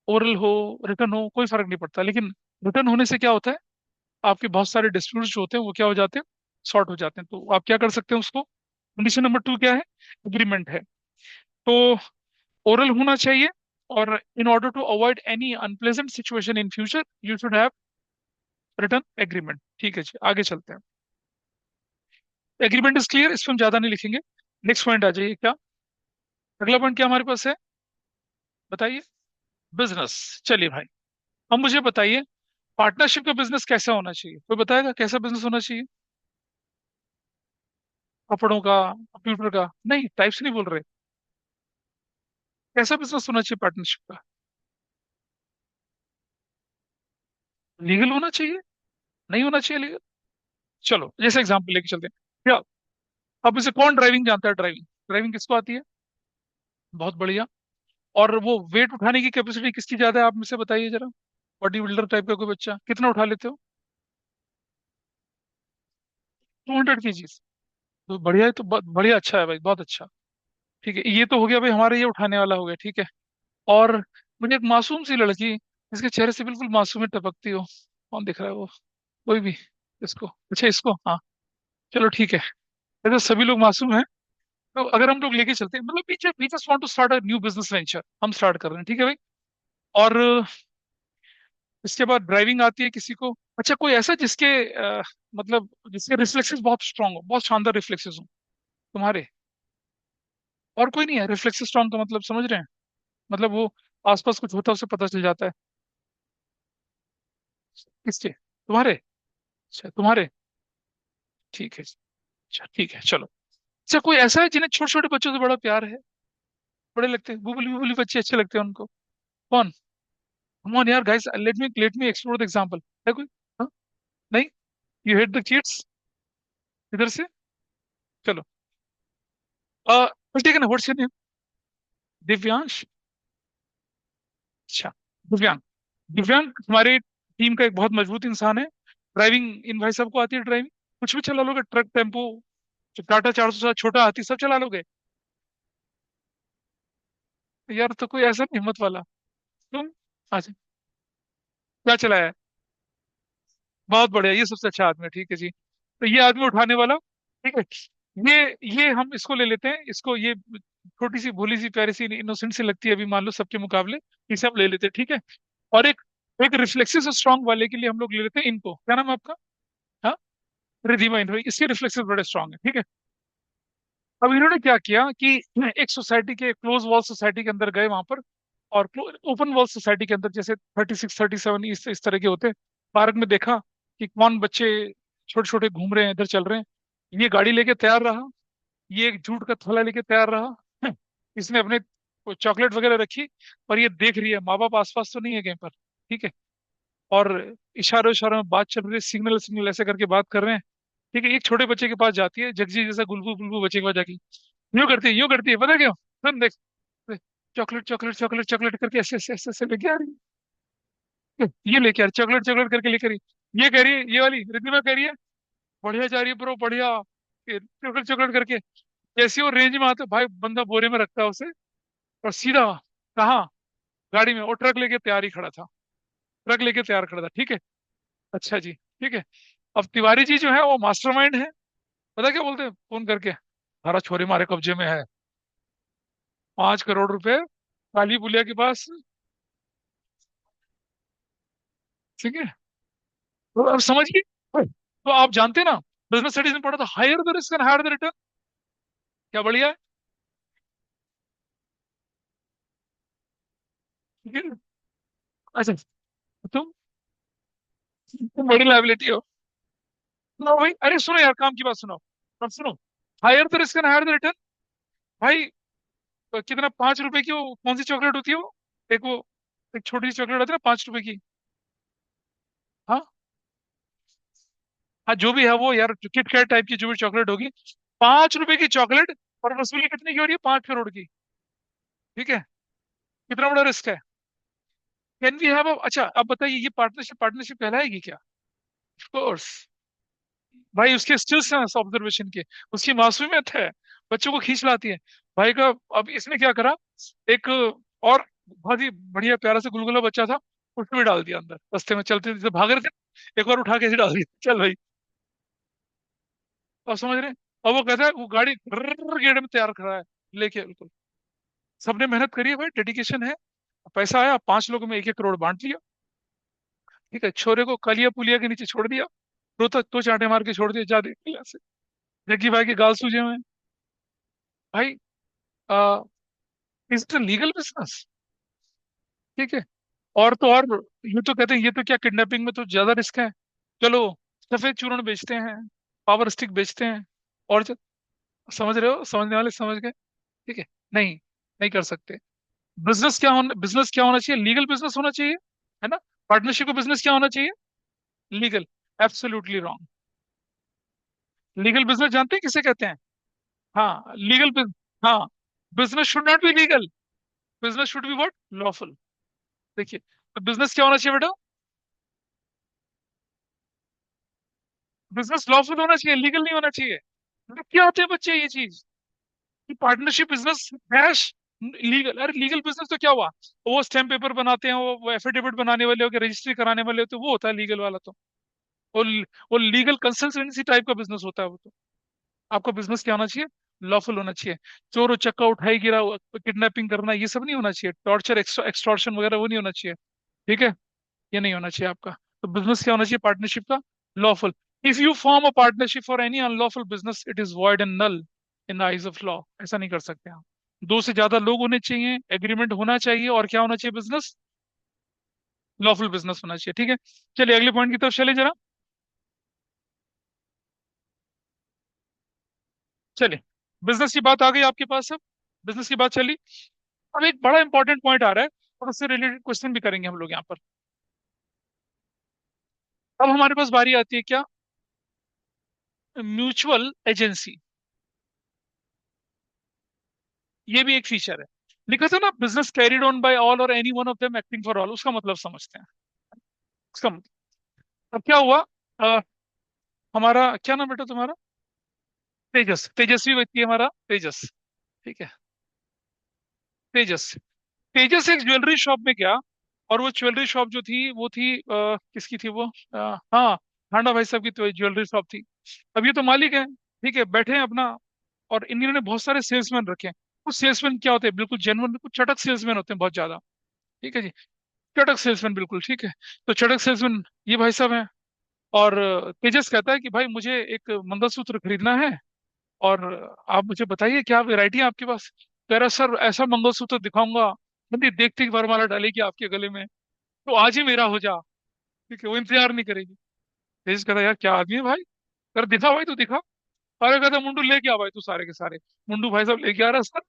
ओरल हो, रिटर्न हो, कोई फर्क नहीं पड़ता, लेकिन रिटर्न होने से क्या होता है, आपके बहुत सारे डिस्प्यूट्स जो होते हैं वो क्या हो जाते हैं, सॉर्ट हो जाते हैं। तो आप क्या कर सकते हैं उसको, कंडीशन नंबर 2 क्या है, एग्रीमेंट है, तो ओरल होना चाहिए। और in order to avoid any unpleasant situation in future you should have written agreement, ठीक है जी, आगे चलते हैं। एग्रीमेंट इज क्लियर, इसमें हम ज्यादा नहीं लिखेंगे। नेक्स्ट पॉइंट आ जाइए, क्या अगला पॉइंट क्या हमारे पास है, बताइए। बिजनेस। चलिए भाई, अब मुझे बताइए पार्टनरशिप का बिजनेस कैसा होना चाहिए, कोई बताएगा कैसा बिजनेस होना चाहिए। कपड़ों का, कंप्यूटर का, नहीं टाइप्स नहीं बोल रहे, कैसा बिजनेस होना चाहिए पार्टनरशिप का, लीगल होना चाहिए, नहीं होना चाहिए लीगल। चलो जैसे एग्जांपल लेके चलते हैं, क्या अब इसे कौन ड्राइविंग जानता है, ड्राइविंग, ड्राइविंग किसको आती है, बहुत बढ़िया। और वो वेट उठाने की कैपेसिटी किसकी ज्यादा है, आप मुझे बताइए जरा, बॉडी बिल्डर टाइप का कोई बच्चा कितना उठा लेते हो, 200 kg, तो बढ़िया है, तो बहुत बढ़िया, अच्छा है भाई, बहुत अच्छा। ठीक है, ये तो हो गया भाई, हमारे ये उठाने वाला हो गया, ठीक है। और मुझे एक मासूम सी लड़की, इसके चेहरे से बिल्कुल मासूमियत टपकती हो, कौन दिख रहा है वो, कोई भी, इसको, अच्छा इसको, हाँ, चलो ठीक है। ऐसे सभी लोग मासूम हैं, तो अगर हम लोग लेके चलते हैं, मतलब we we just want to start a new business venture, हम स्टार्ट कर रहे हैं, ठीक है भाई। और इसके बाद ड्राइविंग आती है किसी को, अच्छा, कोई ऐसा जिसके मतलब जिसके रिफ्लेक्सेस बहुत स्ट्रांग हो, बहुत शानदार रिफ्लेक्सेस हो तुम्हारे? और कोई नहीं है रिफ्लेक्सेस स्ट्रांग का मतलब, समझ रहे हैं? मतलब वो आसपास कुछ होता है उसे पता चल जाता है। किसके? तुम्हारे? अच्छा, तुम्हारे। ठीक है। अच्छा ठीक है, चलो। अच्छा, कोई ऐसा है जिन्हें छोटे छोटे बच्चों से बड़ा प्यार है, बड़े लगते हैं, बुबली बुबली बच्चे अच्छे लगते हैं उनको? कौन? कम ऑन यार guys, let me explore the example. है कोई? हाँ? नहीं? You hate the kids? इधर से। चलो। ठीक है ना, व्हाट्स योर नेम? दिव्यांश। अच्छा। दिव्यांग। दिव्यांग हमारे टीम का एक बहुत मजबूत इंसान है। ड्राइविंग इन भाई सबको आती है ड्राइविंग? कुछ भी चला लोगे, ट्रक, टेम्पो, टाटा 407, छोटा हाथी, सब चला लोगे? यार तो कोई ऐसा नहीं हिम्मत वाला। तुम? अच्छा। क्या चलाया है? बहुत बढ़िया, ये सबसे अच्छा आदमी है, ठीक है जी। तो ये आदमी उठाने वाला, ठीक है। ये हम इसको ले लेते हैं, इसको, ये छोटी सी भोली सी प्यारी सी इनोसेंट सी लगती है अभी, मान लो सबके मुकाबले। इसे हम ले लेते हैं, ठीक है। और एक एक रिफ्लेक्सेस स्ट्रांग वाले के लिए हम लोग ले लेते हैं इनको, क्या नाम है आपका? हाँ? रिधिमा इन्हों, इसके रिफ्लेक्सेस बड़े स्ट्रांग है, ठीक है। अब इन्होंने क्या किया कि एक सोसाइटी के, क्लोज वॉल सोसाइटी के अंदर गए वहां पर, और ओपन वॉल सोसाइटी के अंदर जैसे 36, 37 इस तरह के होते हैं, पार्क में देखा कि कौन बच्चे छोटे छोटे घूम रहे हैं, इधर चल रहे हैं। ये गाड़ी लेके तैयार रहा, ये एक जूट का थैला लेके तैयार रहा, इसने अपने चॉकलेट वगैरह रखी, और ये देख रही है माँ बाप आसपास तो नहीं है कहीं पर, ठीक है। और इशारों इशारों में बात चल रही है, सिग्नल सिग्नल ऐसे करके बात कर रहे हैं, ठीक है। एक छोटे बच्चे के पास जाती है, जगजी जैसा गुलगु गुलगु बच्चे के पास जाके यूं करती है, पता क्यों? सुन देख, चॉकलेट चॉकलेट चॉकलेट चॉकलेट करके ऐसे ऐसे ऐसे ऐसे लेके आ रही है, ये लेके आ रही, चॉकलेट चॉकलेट करके लेके आ रही है। ये कह रही है, ये वाली रिद्धिमा कह रही है, बढ़िया जा रही है ब्रो, बढ़िया, चॉकलेट चॉकलेट करके। जैसे वो रेंज में आते भाई, बंदा बोरे में रखता है उसे, और सीधा कहाँ? गाड़ी में। वो ट्रक लेके तैयार ही खड़ा था, ट्रक लेके तैयार खड़ा था, ठीक है। अच्छा जी, ठीक है। अब तिवारी जी जो है वो मास्टरमाइंड है। पता क्या बोलते हैं फोन करके? हमारा छोरी हमारे कब्जे में है, 5 करोड़ रुपए काली बुलिया के पास, ठीक है। तो अब समझिए, तो आप जानते हैं ना, बिजनेस स्टडीज में पढ़ा था, higher the risk and higher the return. क्या बढ़िया है, ठीक है। अच्छा, तुम तुम बड़ी लाइबिलिटी हो। सुनो भाई, अरे सुनो यार, काम की बात सुनो। अब सुनो, higher the risk and higher the return. भाई, कितना, 5 रुपए की वो कौन सी चॉकलेट होती है वो, एक वो, एक छोटी सी चॉकलेट आती है ना 5 रुपए की। हाँ, हाँ जो भी है वो यार, किटकैट टाइप की जो भी चॉकलेट होगी, 5 रुपए की चॉकलेट, और वसूली कितने की हो रही है? 5 करोड़ की, ठीक है। कितना बड़ा रिस्क है? कैन वी हैव, अच्छा अब बताइए, ये पार्टनरशिप पार्टनरशिप कहलाएगी क्या? Of course. भाई उसके स्किल्स हैं ऑब्जर्वेशन के, उसकी मासूमियत है, बच्चों को खींच लाती है। भाई का, अब इसने क्या करा, एक और बहुत ही बढ़िया प्यारा सा गुलगुला बच्चा था, उसको भी डाल दिया अंदर, रास्ते में चलते जैसे भाग रहे थे, एक बार उठा के ऐसे डाल दिया, चल भाई। अब समझ रहे हैं? और वो कहता है, वो गाड़ी गेट में तैयार खड़ा है, लेके बिल्कुल। सबने मेहनत करी है भाई, डेडिकेशन है, पैसा आया, 5 लोगों में 1-1 करोड़ बांट लिया, ठीक है। छोरे को कलिया पुलिया के नीचे छोड़ दिया, तो चांटे मार के छोड़ दिया, जा देख लिया से। जग्गी भाई के गाल सूजे हुए हैं। भाई, इज इट लीगल बिजनेस, ठीक है। और तो और, ये तो कहते हैं ये तो क्या, किडनैपिंग में तो ज्यादा रिस्क है। चलो, सफेद चूर्ण बेचते हैं, पावर स्टिक बेचते हैं, और समझ रहे हो, समझने वाले समझ गए, ठीक है। नहीं, नहीं कर सकते। बिजनेस क्या होना चाहिए? लीगल बिजनेस होना चाहिए, है ना। पार्टनरशिप का बिजनेस क्या होना चाहिए? Legal. Absolutely wrong. Legal business जानते हैं किसे कहते हैं? हाँ, हाँ, business should not be legal, business should be what, lawful. देखिए, तो बिजनेस क्या होना चाहिए बेटा? बिजनेस लॉफुल होना चाहिए, लीगल नहीं होना चाहिए। मतलब क्या आते हैं बच्चे ये चीज, कि पार्टनरशिप बिजनेस डैश लीगल। अरे लीगल बिजनेस तो क्या हुआ, वो स्टैम्प पेपर बनाते हैं, वो एफिडेविट बनाने वाले हो के रजिस्ट्री कराने वाले होते हैं, वो होता है लीगल वाला तो। वो वो लीगल कंसल्टेंसी टाइप का बिजनेस होता है वो तो। आपका बिजनेस क्या होना चाहिए? लॉफुल होना चाहिए। चोर उचक्का उठाई गिरा, किडनैपिंग करना, ये सब नहीं होना चाहिए, टॉर्चर एक्सटॉर्शन वगैरह वो नहीं होना चाहिए, ठीक है। ये नहीं होना चाहिए आपका। तो बिजनेस क्या होना चाहिए पार्टनरशिप का? Lawful. If you form a partnership for any unlawful business it is void and null in the eyes of law. ऐसा नहीं कर सकते आप। दो से ज्यादा लोग होने चाहिए, एग्रीमेंट होना चाहिए, और क्या होना चाहिए? बिजनेस लॉफुल बिजनेस होना चाहिए। ठीक है, चलिए अगले पॉइंट की तरफ चले जरा। चलिए, बिजनेस की बात आ गई आपके पास अब, बिजनेस की बात चली। अब एक बड़ा इंपॉर्टेंट पॉइंट आ रहा है, और उससे रिलेटेड क्वेश्चन भी करेंगे हम लोग यहाँ पर। अब हमारे पास बारी आती है क्या? Mutual agency. ये भी एक फीचर है। लिखा था ना, business carried on by all or any one of them acting for all. उसका मतलब समझते हैं। उसका मतलब, अब क्या हुआ? अ, हमारा क्या नाम बेटा तुम्हारा? तेजस, तेजस्वी व्यक्ति है हमारा तेजस। ठीक है, तेजस। तेजस एक ज्वेलरी शॉप में गया, और वो ज्वेलरी शॉप जो थी वो थी किसकी थी वो? हाँ, हांडा भाई साहब की तो ज्वेलरी शॉप थी। अब ये तो मालिक है, ठीक है, बैठे हैं अपना, और इन्होंने बहुत सारे सेल्समैन रखे हैं। कुछ सेल्समैन क्या होते हैं, बिल्कुल जेन्युइन, कुछ चटक सेल्समैन होते हैं बहुत ज्यादा। ठीक है जी, चटक सेल्समैन, बिल्कुल ठीक है। तो चटक सेल्समैन ये भाई साहब हैं। और तेजस कहता है कि भाई मुझे एक मंगलसूत्र खरीदना है, और आप मुझे बताइए क्या वैरायटी है आपके पास। कह रहा सर ऐसा मंगलसूत्र दिखाऊंगा, बंदी देखते ही वरमाला डालेगी आपके गले में, तो आज ही मेरा हो जा। ठीक है, वो इंतजार नहीं करेगी। तेज कहता यार क्या आदमी है भाई, कर दिखा भाई, तू दिखा। अरे कहता मुंडू लेके आ भाई तू सारे के सारे। मुंडू भाई साहब लेके आ रहा है सर,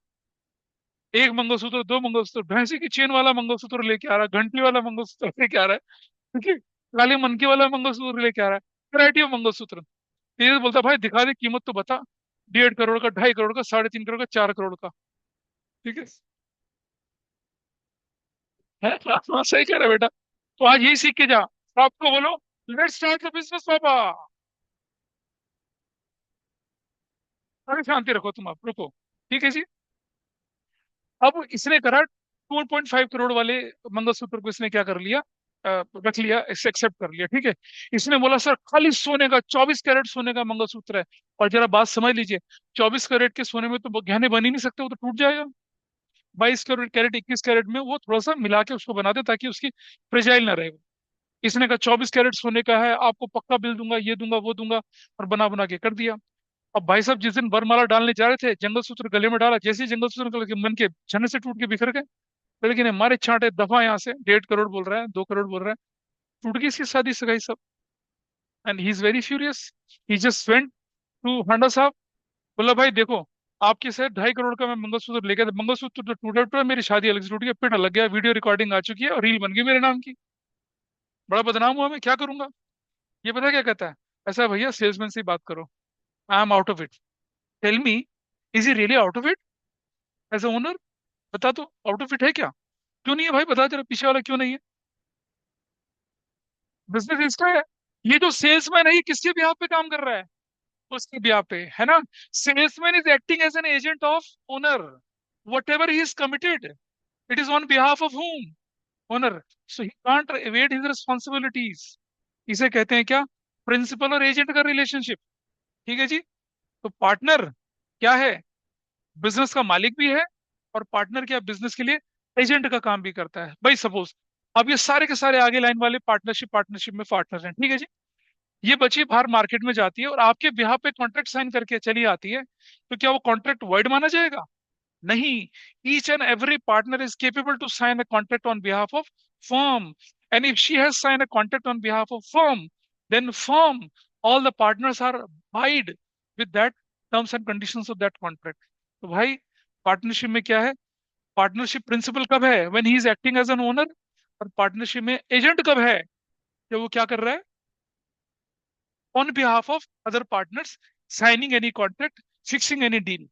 एक मंगलसूत्र, दो मंगलसूत्र, भैंसी की चेन वाला मंगलसूत्र लेके आ रहा है, घंटी वाला मंगलसूत्र लेके आ रहा है, ठीक है, काले मनके वाला मंगलसूत्र लेके आ रहा है, वैरायटी ऑफ मंगलसूत्र। तेज बोलता भाई दिखा दे, कीमत तो बता। 1.5 करोड़ का, 2.5 करोड़ का, 3.5 करोड़ का, 4 करोड़ का। ठीक है, है हाँ, सही कह रहा है बेटा। तो आज यही सीख के जा, तो आपको बोलो लेट्स स्टार्ट द बिजनेस पापा। अरे शांति रखो तुम, आप रुको। ठीक है जी। अब इसने करा 2.5 करोड़ वाले मंगलसूत्र को इसने क्या कर लिया, रख लिया, इसे एक्सेप्ट कर लिया। ठीक है, इसने बोला सर खाली सोने का, 24 कैरेट सोने का मंगलसूत्र है। और जरा बात समझ लीजिए, 24 कैरेट के सोने में तो वो गहने बन ही नहीं सकते, वो तो टूट जाएगा। 22 कैरेट, 21 कैरेट में वो थोड़ा सा मिला के उसको बना दे, ताकि उसकी फ्रेजाइल ना रहे वो। इसने कहा 24 कैरेट सोने का है, आपको पक्का बिल दूंगा, ये दूंगा वो दूंगा, और बना बना के कर दिया। अब भाई साहब जिस दिन वरमाला डालने जा रहे थे, जंगलसूत्र गले में डाला, जैसे ही जंगलसूत्र गले के मन के छन्ने से टूट के बिखर गए। लड़के ने मारे छांटे, दफा यहाँ से, 1.5 करोड़ बोल रहा है, 2 करोड़ बोल रहा है। टूट गई इसकी शादी सगाई सब। And he is very furious. He just went to Handa साहब, बोला भाई देखो, आपके से 2.5 करोड़ का मैं मंगलसूत्र लेके, मंगलसूत्र तो टूटा टूटा, मेरी शादी अलग से टूट गई, पिट लग गया, वीडियो रिकॉर्डिंग आ चुकी है, और रील बन गई मेरे नाम की। बड़ा बदनाम हुआ, मैं क्या करूंगा? ये पता क्या कहता है? ऐसा भैया सेल्समैन से ही बात करो, I am out of it. Tell me, is he really out of it as a owner? बता तो, आउट ऑफ इट है क्या? क्यों नहीं है भाई, बता जरा, पीछे वाला क्यों नहीं है? बिजनेस इसका है। ये जो सेल्समैन है ये किसके बिहाफ पे काम कर रहा है? उसके बिहाफ पे है ना। Salesman is acting as an agent of owner. Whatever he is committed, it is on behalf of whom? Owner. So he can't avoid his responsibilities. इसे कहते हैं क्या? प्रिंसिपल और एजेंट का रिलेशनशिप। ठीक है जी। तो पार्टनर क्या है? बिजनेस का मालिक भी है, और पार्टनर क्या, बिजनेस के लिए एजेंट का काम भी करता है। भाई सपोज अब ये सारे के सारे आगे लाइन वाले पार्टनरशिप पार्टनरशिप में पार्टनर हैं, ठीक है जी। ये बच्ची बाहर मार्केट में जाती है और आपके बिहाफ पे कॉन्ट्रैक्ट साइन करके चली आती है, तो क्या वो कॉन्ट्रैक्ट void माना जाएगा? नहीं। Each and every partner is capable to sign a contract on behalf of firm, and if she has sign a contract on behalf of firm, then firm, all the partners are abide with that terms and conditions of that contract। तो भाई partnership में क्या है? Partnership principal कब है? When he is acting as an owner. और partnership में agent कब है? जब वो क्या कर रहा है? On behalf of other partners, signing any contract, fixing any deal,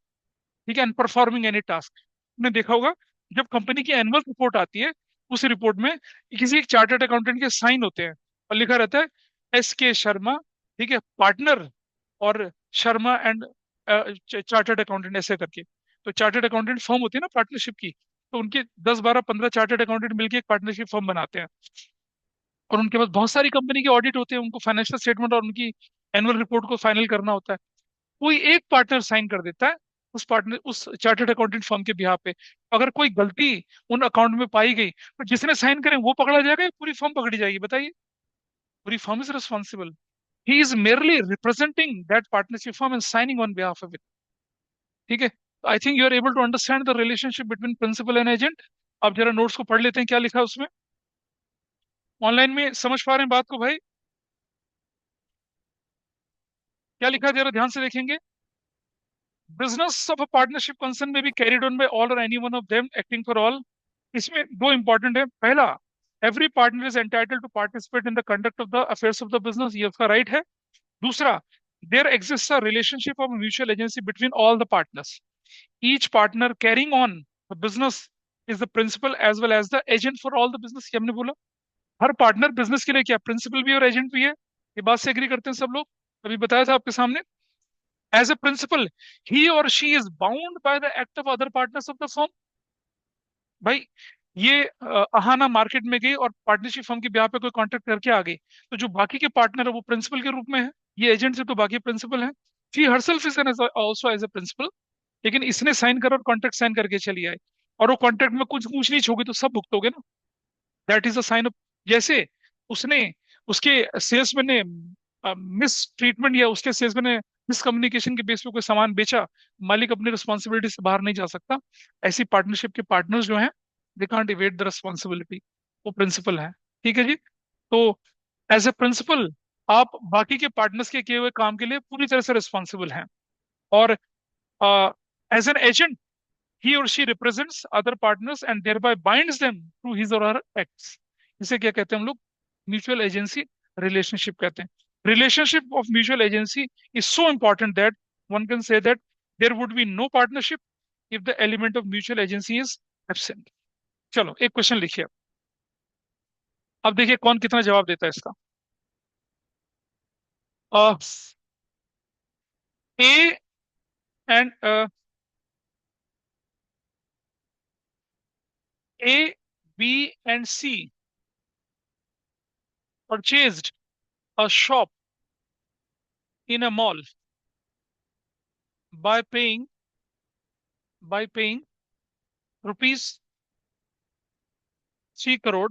ठीक है, एंड परफॉर्मिंग एनी टास्क। आपने देखा होगा, जब कंपनी की एनुअल रिपोर्ट आती है, उस रिपोर्ट में किसी एक चार्टर्ड अकाउंटेंट के साइन होते हैं, और लिखा रहता है SK शर्मा, ठीक है, पार्टनर, और शर्मा एंड चार्टर्ड अकाउंटेंट, ऐसे करके। तो चार्टर्ड अकाउंटेंट फर्म होती है ना पार्टनरशिप की, तो उनके 10 12 15 चार्टर्ड अकाउंटेंट मिलकर एक पार्टनरशिप फर्म बनाते हैं, और उनके पास बहुत सारी कंपनी के ऑडिट होते हैं, उनको फाइनेंशियल स्टेटमेंट और उनकी एनुअल रिपोर्ट को फाइनल करना होता है। कोई एक पार्टनर साइन कर देता है उस पार्टनर, उस चार्टर्ड अकाउंटेंट फर्म के बिहाफ पे। अगर कोई गलती उन अकाउंट में पाई गई, तो जिसने साइन करें वो पकड़ा जाएगा या पूरी फर्म पकड़ी जाएगी, बताइए? पूरी firm is responsible. He is merely representing that partnership firm and signing on behalf of it. ठीक है. I think you are able to understand the relationship between principal and agent. आप जरा नोट्स को पढ़ लेते हैं क्या लिखा है उसमें. ऑनलाइन में समझ पा रहे हैं बात को भाई. क्या लिखा है जरा ध्यान से देखेंगे. Business of a partnership concern may be carried on by all or any one of them acting for all. इसमें दो इंपॉर्टेंट है. पहला, every partner is entitled to participate in the conduct of the affairs of the business, ये उसका right है. दूसरा, there exist a relationship of mutual agency between all the partners. Each partner carrying on the business is the principal as well as the agent for all the business. ये हमने बोला. हर partner business के लिए क्या principal भी और agent भी है. ये बात से एग्री करते हैं सब लोग. अभी बताया था आपके सामने. As a principal, he or she is bound by the act of other partners of the firm. भाई, ये अहाना मार्केट में गई और पार्टनरशिप फर्म के ब्याह पे कोई कॉन्ट्रैक्ट करके आ गई, तो जो बाकी के पार्टनर है वो प्रिंसिपल के रूप में है. ये एजेंट से तो बाकी प्रिंसिपल है. She herself is also as a principal. लेकिन इसने साइन करा और कॉन्ट्रैक्ट साइन करके चली आई, और वो कॉन्ट्रैक्ट में कुछ ऊंच नीच होगी तो सब भुगतोगे ना. That is a sign of. जैसे उसने, उसके सेल्समैन ने मिस ट्रीटमेंट या उसके सेल्समैन ने मिसकम्युनिकेशन के बेस पे कोई सामान बेचा, मालिक अपनी रिस्पॉन्सिबिलिटी से बाहर नहीं जा सकता. ऐसी पार्टनरशिप के पार्टनर्स जो हैं, दे कांट इवेट द रिस्पॉन्सिबिलिटी. वो प्रिंसिपल है. ठीक है जी. तो एज ए प्रिंसिपल आप बाकी के पार्टनर्स के किए हुए काम के लिए पूरी तरह से रिस्पॉन्सिबल हैं. और as an agent, he or she represents other partners and thereby binds them to his or her acts. इसे क्या कहते हैं हम लोग? म्यूचुअल एजेंसी रिलेशनशिप कहते हैं. Relationship of mutual agency is so important that one can say that there would be no partnership if the element of mutual agency is absent. चलो एक क्वेश्चन लिखिए. अब देखिए कौन कितना जवाब देता है इसका. A and A B and C purchased a shop in a mall by paying rupees 3 crore,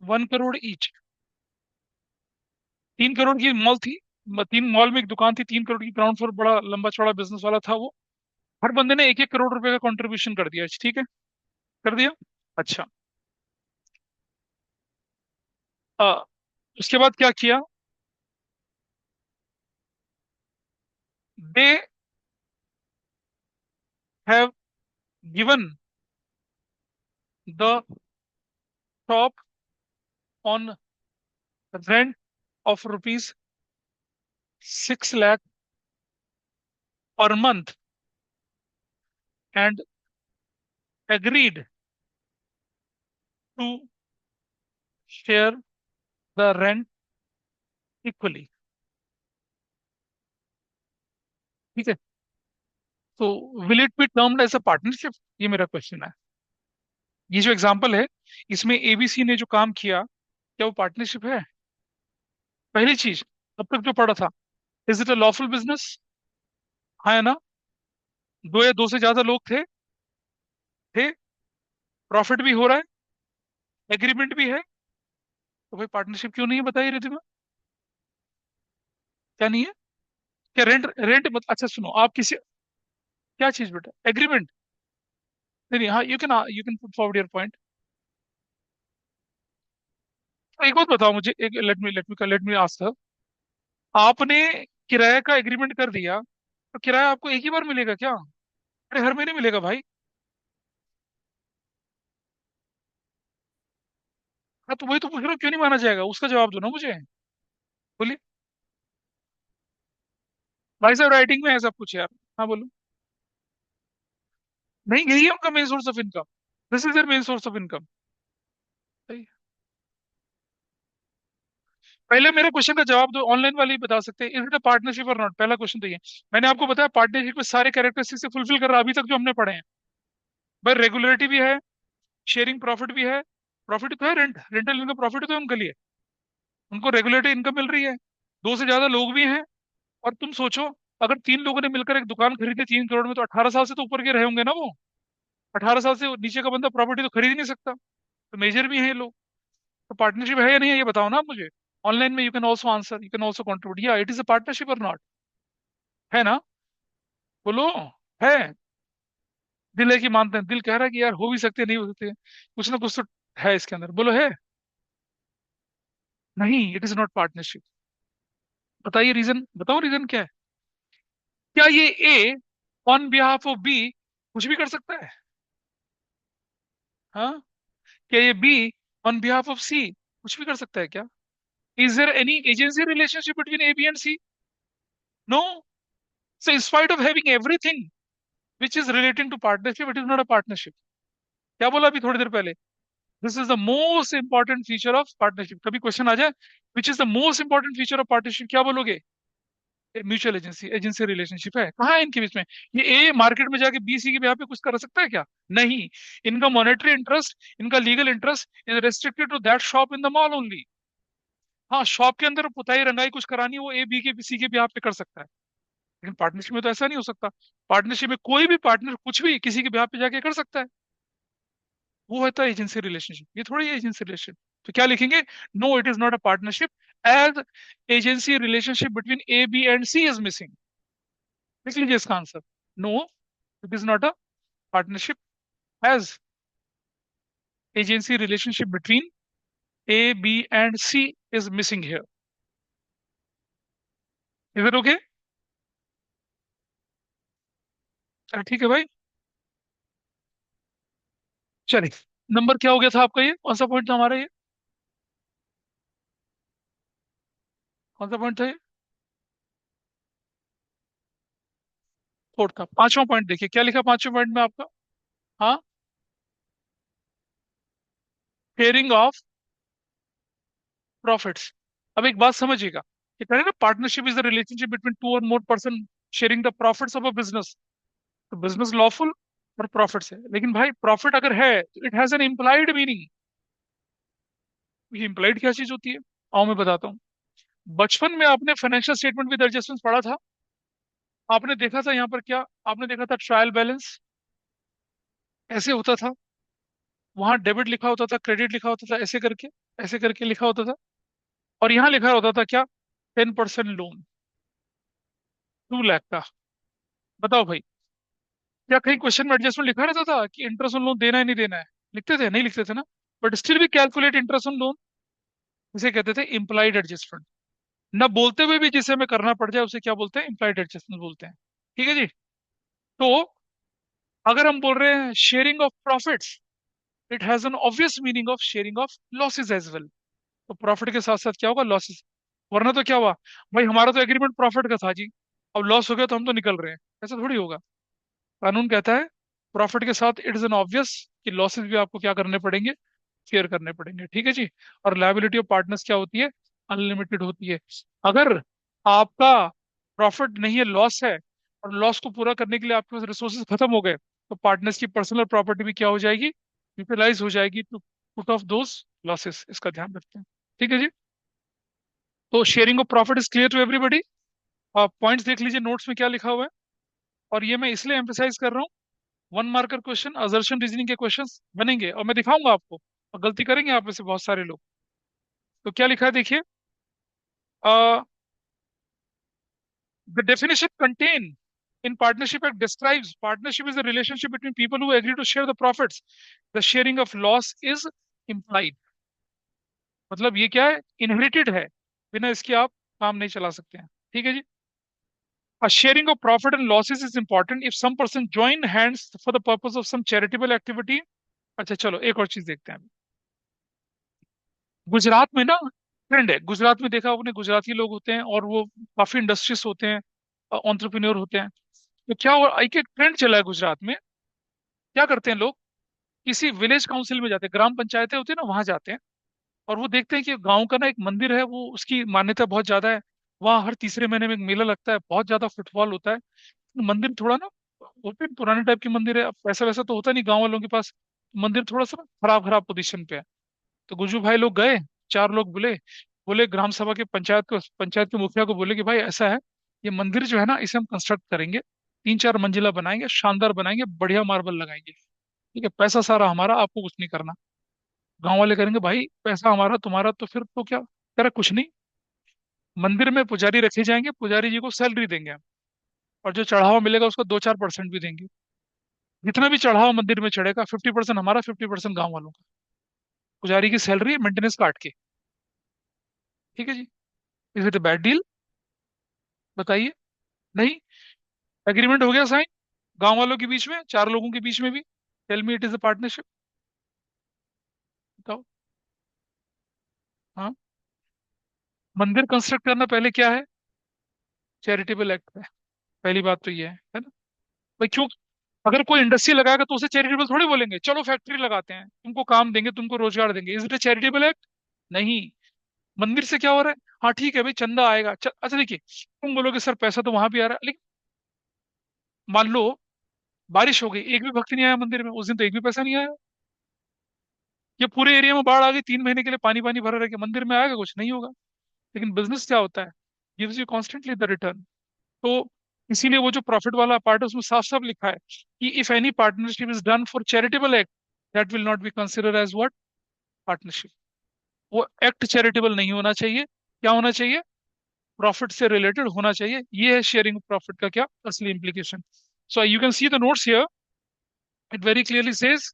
1 crore each. 3 crore की मॉल थी. तीन मॉल में एक दुकान थी. 3 करोड़ की ग्राउंड फ्लोर, बड़ा लंबा चौड़ा बिजनेस वाला था वो. हर बंदे ने 1-1 करोड़ रुपए का कंट्रीब्यूशन कर दिया. ठीक है, कर दिया. अच्छा. आ, उसके बाद क्या किया. They have given the shop on rent of rupees 6 lakh per month and agreed to share the rent equally. ठीक है. तो will it be termed as a partnership, ये मेरा क्वेश्चन है. ये जो एग्जांपल है, इसमें एबीसी ने जो काम किया, क्या वो पार्टनरशिप है? पहली चीज, अब तक जो पढ़ा था, is it a lawful business? हाँ या ना. दो या दो से ज्यादा लोग थे, प्रॉफिट भी हो रहा है, एग्रीमेंट भी है, तो भाई पार्टनरशिप क्यों नहीं है? बताइए रिद्धि में. क्या नहीं है? क्या रेंट रेंट मत, अच्छा सुनो आप किसी, क्या चीज बेटा, एग्रीमेंट? नहीं नहीं, हाँ you can put forward your point. एक बात बताओ मुझे, एक लेट मी आस्क. आपने किराए का एग्रीमेंट कर दिया, तो किराया आपको एक ही बार मिलेगा क्या? अरे हर महीने मिलेगा भाई. हाँ तो वही तो पूछ रहा हूँ, क्यों नहीं माना जाएगा? उसका जवाब दो ना मुझे. बोलिए. भाई साहब राइटिंग में है सब कुछ यार. हाँ बोलो. नहीं, यही है उनका main source of income. This is their main source of income. पहले मेरे क्वेश्चन का जवाब दो. ऑनलाइन वाले ही बता सकते हैं, इज इट अ पार्टनरशिप और नॉट. पहला क्वेश्चन तो ये. मैंने आपको बताया पार्टनरशिप में सारे कैरेक्टरिस्टिक्स से फुलफिल कर रहा है अभी तक जो हमने पढ़े हैं. भाई रेगुलरिटी भी है, शेयरिंग प्रॉफिट भी है. प्रॉफिट तो है, रेंटल इनकम प्रॉफिट तो है उनके लिए. उनको रेगुलेटरी इनकम मिल रही है. दो से ज्यादा लोग भी हैं. और तुम सोचो, अगर 3 लोगों ने मिलकर एक दुकान खरीदी 3 करोड़ में, तो 18 साल से तो ऊपर के रहे होंगे ना वो. 18 साल से नीचे का बंदा प्रॉपर्टी तो खरीद ही नहीं सकता. तो मेजर भी है ये लोग. तो पार्टनरशिप है या नहीं है ये बताओ ना आप मुझे। ऑनलाइन में you can also answer, you can also contribute, या इट इज अ पार्टनरशिप और नॉट। है ना? बोलो। है। दिल है कि मानते हैं, दिल कह रहा है कि यार हो भी सकते हैं, नहीं हो सकते, कुछ ना कुछ तो है इसके अंदर, बोलो है। नहीं, इट इज नॉट पार्टनरशिप। बताइए रीजन, बताओ रीजन क्या है। क्या ये A on behalf of B कुछ भी कर सकता है? हाँ। क्या ये B on behalf of C कुछ भी कर सकता है क्या? Is there any agency relationship between A B and C? No. So in spite of having everything which is relating to partnership, it is not a partnership. क्या बोला अभी थोड़ी देर पहले? This is the most important feature of partnership. कभी question आ जाए which is the most important feature of partnership, क्या बोलोगे? Mutual agency, agency relationship है। कहाँ है इनके बीच में? ये ए मार्केट में जाके बी सी के यहाँ पे कुछ कर सकता है क्या? नहीं। इनका मॉनेटरी इंटरेस्ट, इनका legal interest is restricted to that shop in the mall only. हाँ, शॉप के अंदर पुताई रंगाई कुछ करानी है, वो ए बी के सी के यहाँ पे कर सकता है। लेकिन पार्टनरशिप में तो ऐसा नहीं हो सकता। पार्टनरशिप में कोई भी पार्टनर कुछ भी किसी के ब्याह पे जाके कर सकता है। वो होता है एजेंसी रिलेशनशिप, ये थोड़ी एजेंसी रिलेशन। तो क्या लिखेंगे? No, it is not a partnership as agency relationship between A B and C is missing. लिख लीजिए इसका answer. No, it is not a partnership as agency relationship between A B and C is missing here. Is it okay? चल ठीक है भाई। चलिए, number क्या हो गया था आपका? ये कौन सा पॉइंट था हमारा? ये कौन सा पॉइंट था ये? फोर्थ का पांचवा पॉइंट देखिए क्या लिखा पांचवें पॉइंट में आपका। हाँ, शेयरिंग ऑफ प्रॉफिट्स। अब एक बात समझिएगा, ये कह रहे हैं ना partnership is the relationship between two और more person sharing the profits of a business. तो बिजनेस लॉफुल और प्रॉफिट्स है, लेकिन भाई प्रॉफिट अगर है तो it has an implied meaning. ये इम्प्लाइड क्या चीज होती है? आओ मैं बताता हूँ। बचपन में आपने फाइनेंशियल स्टेटमेंट विद एडजस्टमेंट पढ़ा था। आपने देखा था यहाँ पर क्या? आपने देखा था ट्रायल बैलेंस ऐसे होता था, वहां डेबिट लिखा होता था, क्रेडिट लिखा होता था, ऐसे करके लिखा होता था। और यहाँ लिखा होता था क्या? 10% लोन, 2 लाख का। बताओ भाई, क्या कहीं क्वेश्चन में एडजस्टमेंट लिखा रहता था कि इंटरेस्ट ऑन लोन देना है नहीं देना है? लिखते थे? नहीं लिखते थे ना। बट स्टिल भी कैलकुलेट इंटरेस्ट ऑन लोन, इसे कहते थे इम्प्लाइड एडजस्टमेंट। ना बोलते हुए भी जिसे हमें करना पड़ जाए उसे क्या बोलते हैं? इम्प्लाइड एडजस्टमेंट बोलते हैं। ठीक है जी। तो अगर हम बोल रहे हैं sharing of profits, it has an obvious meaning of sharing of losses as well. तो प्रॉफिट के साथ साथ क्या होगा? लॉसेस। वरना तो क्या हुआ भाई, हमारा तो एग्रीमेंट प्रॉफिट का था जी, अब लॉस हो गया तो हम तो निकल रहे हैं, ऐसा थोड़ी होगा। कानून कहता है प्रॉफिट के साथ इट इज एन ऑब्वियस कि लॉसेस भी आपको क्या करने पड़ेंगे? शेयर करने पड़ेंगे। ठीक है जी। और लायबिलिटी ऑफ पार्टनर्स क्या होती है? अनलिमिटेड होती है। अगर आपका प्रॉफिट नहीं है, लॉस है, और लॉस को पूरा करने के लिए आपके पास रिसोर्सेज खत्म हो गए, तो पार्टनर्स की पर्सनल प्रॉपर्टी भी क्या हो जाएगी? यूटिलाइज हो जाएगी to put off those losses. इसका ध्यान रखते हैं। ठीक है जी। तो sharing of profit is clear to everybody. आप पॉइंट्स देख लीजिए नोट्स में क्या लिखा हुआ है। और ये मैं इसलिए एम्फेसाइज कर रहा हूँ, 1 मार्कर क्वेश्चन, असर्शन रीजनिंग के क्वेश्चन बनेंगे और मैं दिखाऊंगा आपको, और गलती करेंगे आप में से बहुत सारे लोग। तो क्या लिखा है देखिए। The definition contain in partnership act describes partnership is a relationship between people who agree to share the profits. The sharing of loss is implied। मतलब ये क्या है? इनहेरिटेड है, बिना इसके आप काम नहीं चला सकते हैं। ठीक है जी। A sharing of profit and losses is important if some person join hands for the purpose of some charitable activity। अच्छा चलो एक और चीज देखते हैं। गुजरात में ना ट्रेंड है, गुजरात में देखा आपने, गुजराती लोग होते हैं और वो काफी इंडस्ट्रियस होते हैं, ऑन्टरप्रेन्योर होते हैं। तो क्या हुआ, एक एक ट्रेंड चला है गुजरात में। क्या करते हैं लोग? किसी विलेज काउंसिल में जाते हैं, ग्राम पंचायतें होती है ना, वहां जाते हैं, और वो देखते हैं कि गांव का ना एक मंदिर है, वो उसकी मान्यता बहुत ज्यादा है। वहाँ हर तीसरे महीने में एक मेला लगता है, बहुत ज्यादा फुटफॉल होता है। मंदिर थोड़ा ना ओपन पुराने टाइप की मंदिर है, अब पैसा वैसा तो होता नहीं गांव वालों के पास। मंदिर थोड़ा सा खराब खराब पोजीशन पे है। तो गुज्जू भाई लोग गए, 4 लोग बोले, बोले ग्राम सभा के पंचायत के मुखिया को बोले कि भाई ऐसा है, ये मंदिर जो है ना इसे हम कंस्ट्रक्ट करेंगे, 3-4 मंजिला बनाएंगे, शानदार बनाएंगे, बढ़िया मार्बल लगाएंगे। ठीक है, पैसा सारा हमारा, आपको कुछ नहीं करना। गांव वाले करेंगे भाई पैसा हमारा तुम्हारा, तो फिर तो क्या तेरा कुछ नहीं। मंदिर में पुजारी रखे जाएंगे, पुजारी जी को सैलरी देंगे हम, और जो चढ़ावा मिलेगा उसका 2-4% भी देंगे। जितना भी चढ़ावा मंदिर में चढ़ेगा 50% हमारा, 50% गाँव वालों का। पुजारी की सैलरी मेंटेनेंस काट के। ठीक है जी। Is it a bad deal? बताइए। नहीं। एग्रीमेंट हो गया साइन, गांव वालों के बीच में, चार लोगों के बीच में भी। Tell me it is a partnership. बताओ। हाँ। मंदिर कंस्ट्रक्ट करना पहले क्या है? चैरिटेबल एक्ट है। पहली बात तो ये है ना। भाई क्यों? अगर कोई इंडस्ट्री लगाएगा तो उसे चैरिटेबल थोड़ी बोलेंगे, चलो फैक्ट्री लगाते हैं, तुमको काम देंगे, तुमको रोजगार देंगे। Is it A charitable act? नहीं। मंदिर से क्या हो रहा है? हाँ ठीक है भाई, चंदा आएगा, अच्छा देखिए, तुम बोलोगे सर पैसा तो वहां भी आ रहा है, लेकिन मान लो बारिश हो गई, एक भी भक्त नहीं आया मंदिर में उस दिन, तो एक भी पैसा नहीं आया। ये पूरे एरिया में बाढ़ आ गई, 3 महीने के लिए पानी पानी भरा रह गया, मंदिर में आएगा कुछ नहीं होगा। लेकिन बिजनेस क्या होता है? Gives you constantly the return. तो इसीलिए वो जो प्रॉफिट वाला पार्ट है उसमें साफ साफ लिखा है कि if any partnership is done for charitable act, that will not be consider as what? Partnership. वो एक्ट चैरिटेबल नहीं होना चाहिए। क्या होना चाहिए? प्रॉफिट से रिलेटेड होना चाहिए। ये है शेयरिंग प्रॉफिट का क्या असली implication. So you can see the notes here, it very clearly says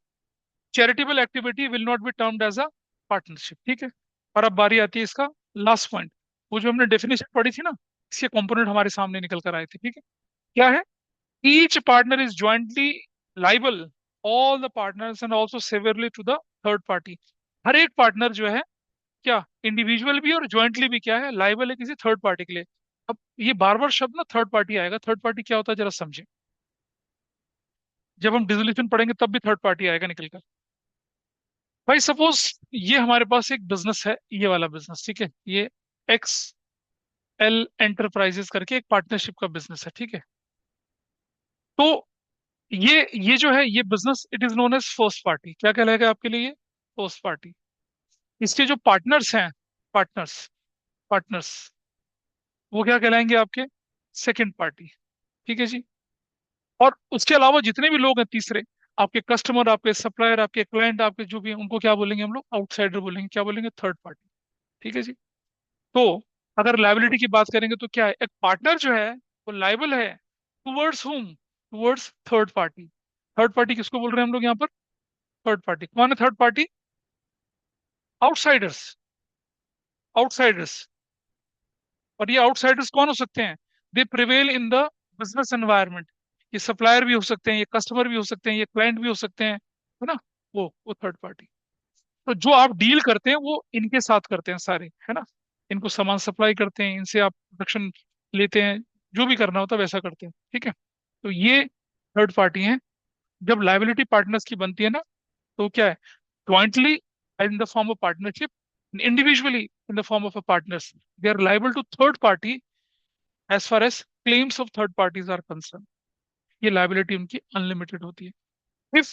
charitable activity will not be termed as a partnership. ठीक है। और अब बारी आती है इसका लास्ट पॉइंट। वो जो हमने डेफिनेशन पढ़ी थी ना, इसके कंपोनेंट हमारे सामने निकल कर आए थे। ठीक है। क्या है? Each partner is jointly liable, all the partners and also severally to the third party. हर एक पार्टनर जो है, क्या इंडिविजुअल भी और ज्वाइंटली भी क्या है, लाइबल है किसी थर्ड पार्टी के लिए। अब ये बार बार शब्द ना थर्ड पार्टी आएगा, थर्ड पार्टी क्या होता है जरा समझे। जब हम डिसोल्यूशन पढ़ेंगे तब भी थर्ड पार्टी आएगा निकल कर। भाई सपोज ये हमारे पास एक बिजनेस है, ये वाला बिजनेस, ठीक है, ये एक्स एल एंटरप्राइजेस करके एक पार्टनरशिप का बिजनेस है। ठीक है। तो ये जो है ये business, it is known as first party. क्या कहलाएगा आपके लिए? ये फर्स्ट पार्टी। इसके जो पार्टनर्स हैं, पार्टनर्स पार्टनर्स वो क्या कहलाएंगे आपके? Second party. ठीक है जी। और उसके अलावा जितने भी लोग हैं तीसरे, आपके कस्टमर, आपके सप्लायर, आपके क्लाइंट, आपके जो भी हैं, उनको क्या बोलेंगे हम लोग? आउटसाइडर बोलेंगे। क्या बोलेंगे? Third party. ठीक है जी। तो अगर लाइबिलिटी की बात करेंगे तो क्या है? एक पार्टनर जो है वो लाइबल है टुवर्ड्स हुम? Towards third party. Third party किसको बोल रहे हैं हम लोग यहाँ पर? Third party. कौन है थर्ड पार्टी? आउटसाइडर्स। आउटसाइडर्स। और ये आउटसाइडर्स कौन हो सकते हैं? They prevail in the business environment. ये सप्लायर भी हो सकते हैं, ये कस्टमर भी हो सकते हैं, ये क्लाइंट भी हो सकते हैं, है ना। वो थर्ड पार्टी। तो जो आप डील करते हैं वो इनके साथ करते हैं सारे, है ना। इनको सामान सप्लाई करते हैं, इनसे आप प्रोडक्शन लेते हैं, जो भी करना होता है वैसा करते हैं। ठीक है। तो ये थर्ड पार्टी हैं। जब लाइबिलिटी पार्टनर्स की बनती है ना, तो क्या है? Jointly in the form of partnership, individually in the form of a partners, they are liable to third party as far as claims of third parties are concern. ये लाइबिलिटी उनकी unlimited होती है। इफ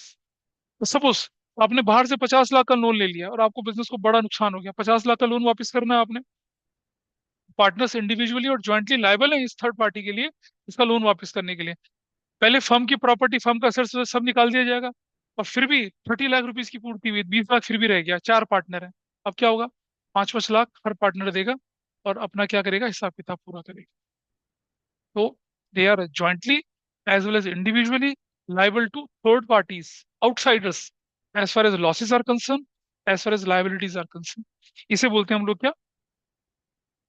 सपोज आपने बाहर से 50 लाख का loan ले लिया और आपको बिजनेस को बड़ा नुकसान हो गया, 50 लाख का लोन वापस करना है आपने। पार्टनर्स इंडिविजुअली और ज्वाइंटली लाइबल है इस थर्ड पार्टी के लिए, इसका लोन वापस करने के लिए। पहले फर्म की प्रॉपर्टी, फर्म का असर्स सब निकाल दिया जाएगा, और फिर भी 30 लाख रुपीज की पूर्ति हुई, 20 लाख फिर भी रह गया। चार पार्टनर है, अब क्या होगा? 5-5 लाख हर पार्टनर देगा, और अपना क्या करेगा? हिसाब किताब पूरा करेगा। तो they are jointly as well as individually liable to third parties, outsiders, as far as losses are concerned, as far as liabilities are concerned। इसे बोलते हैं हम लोग क्या?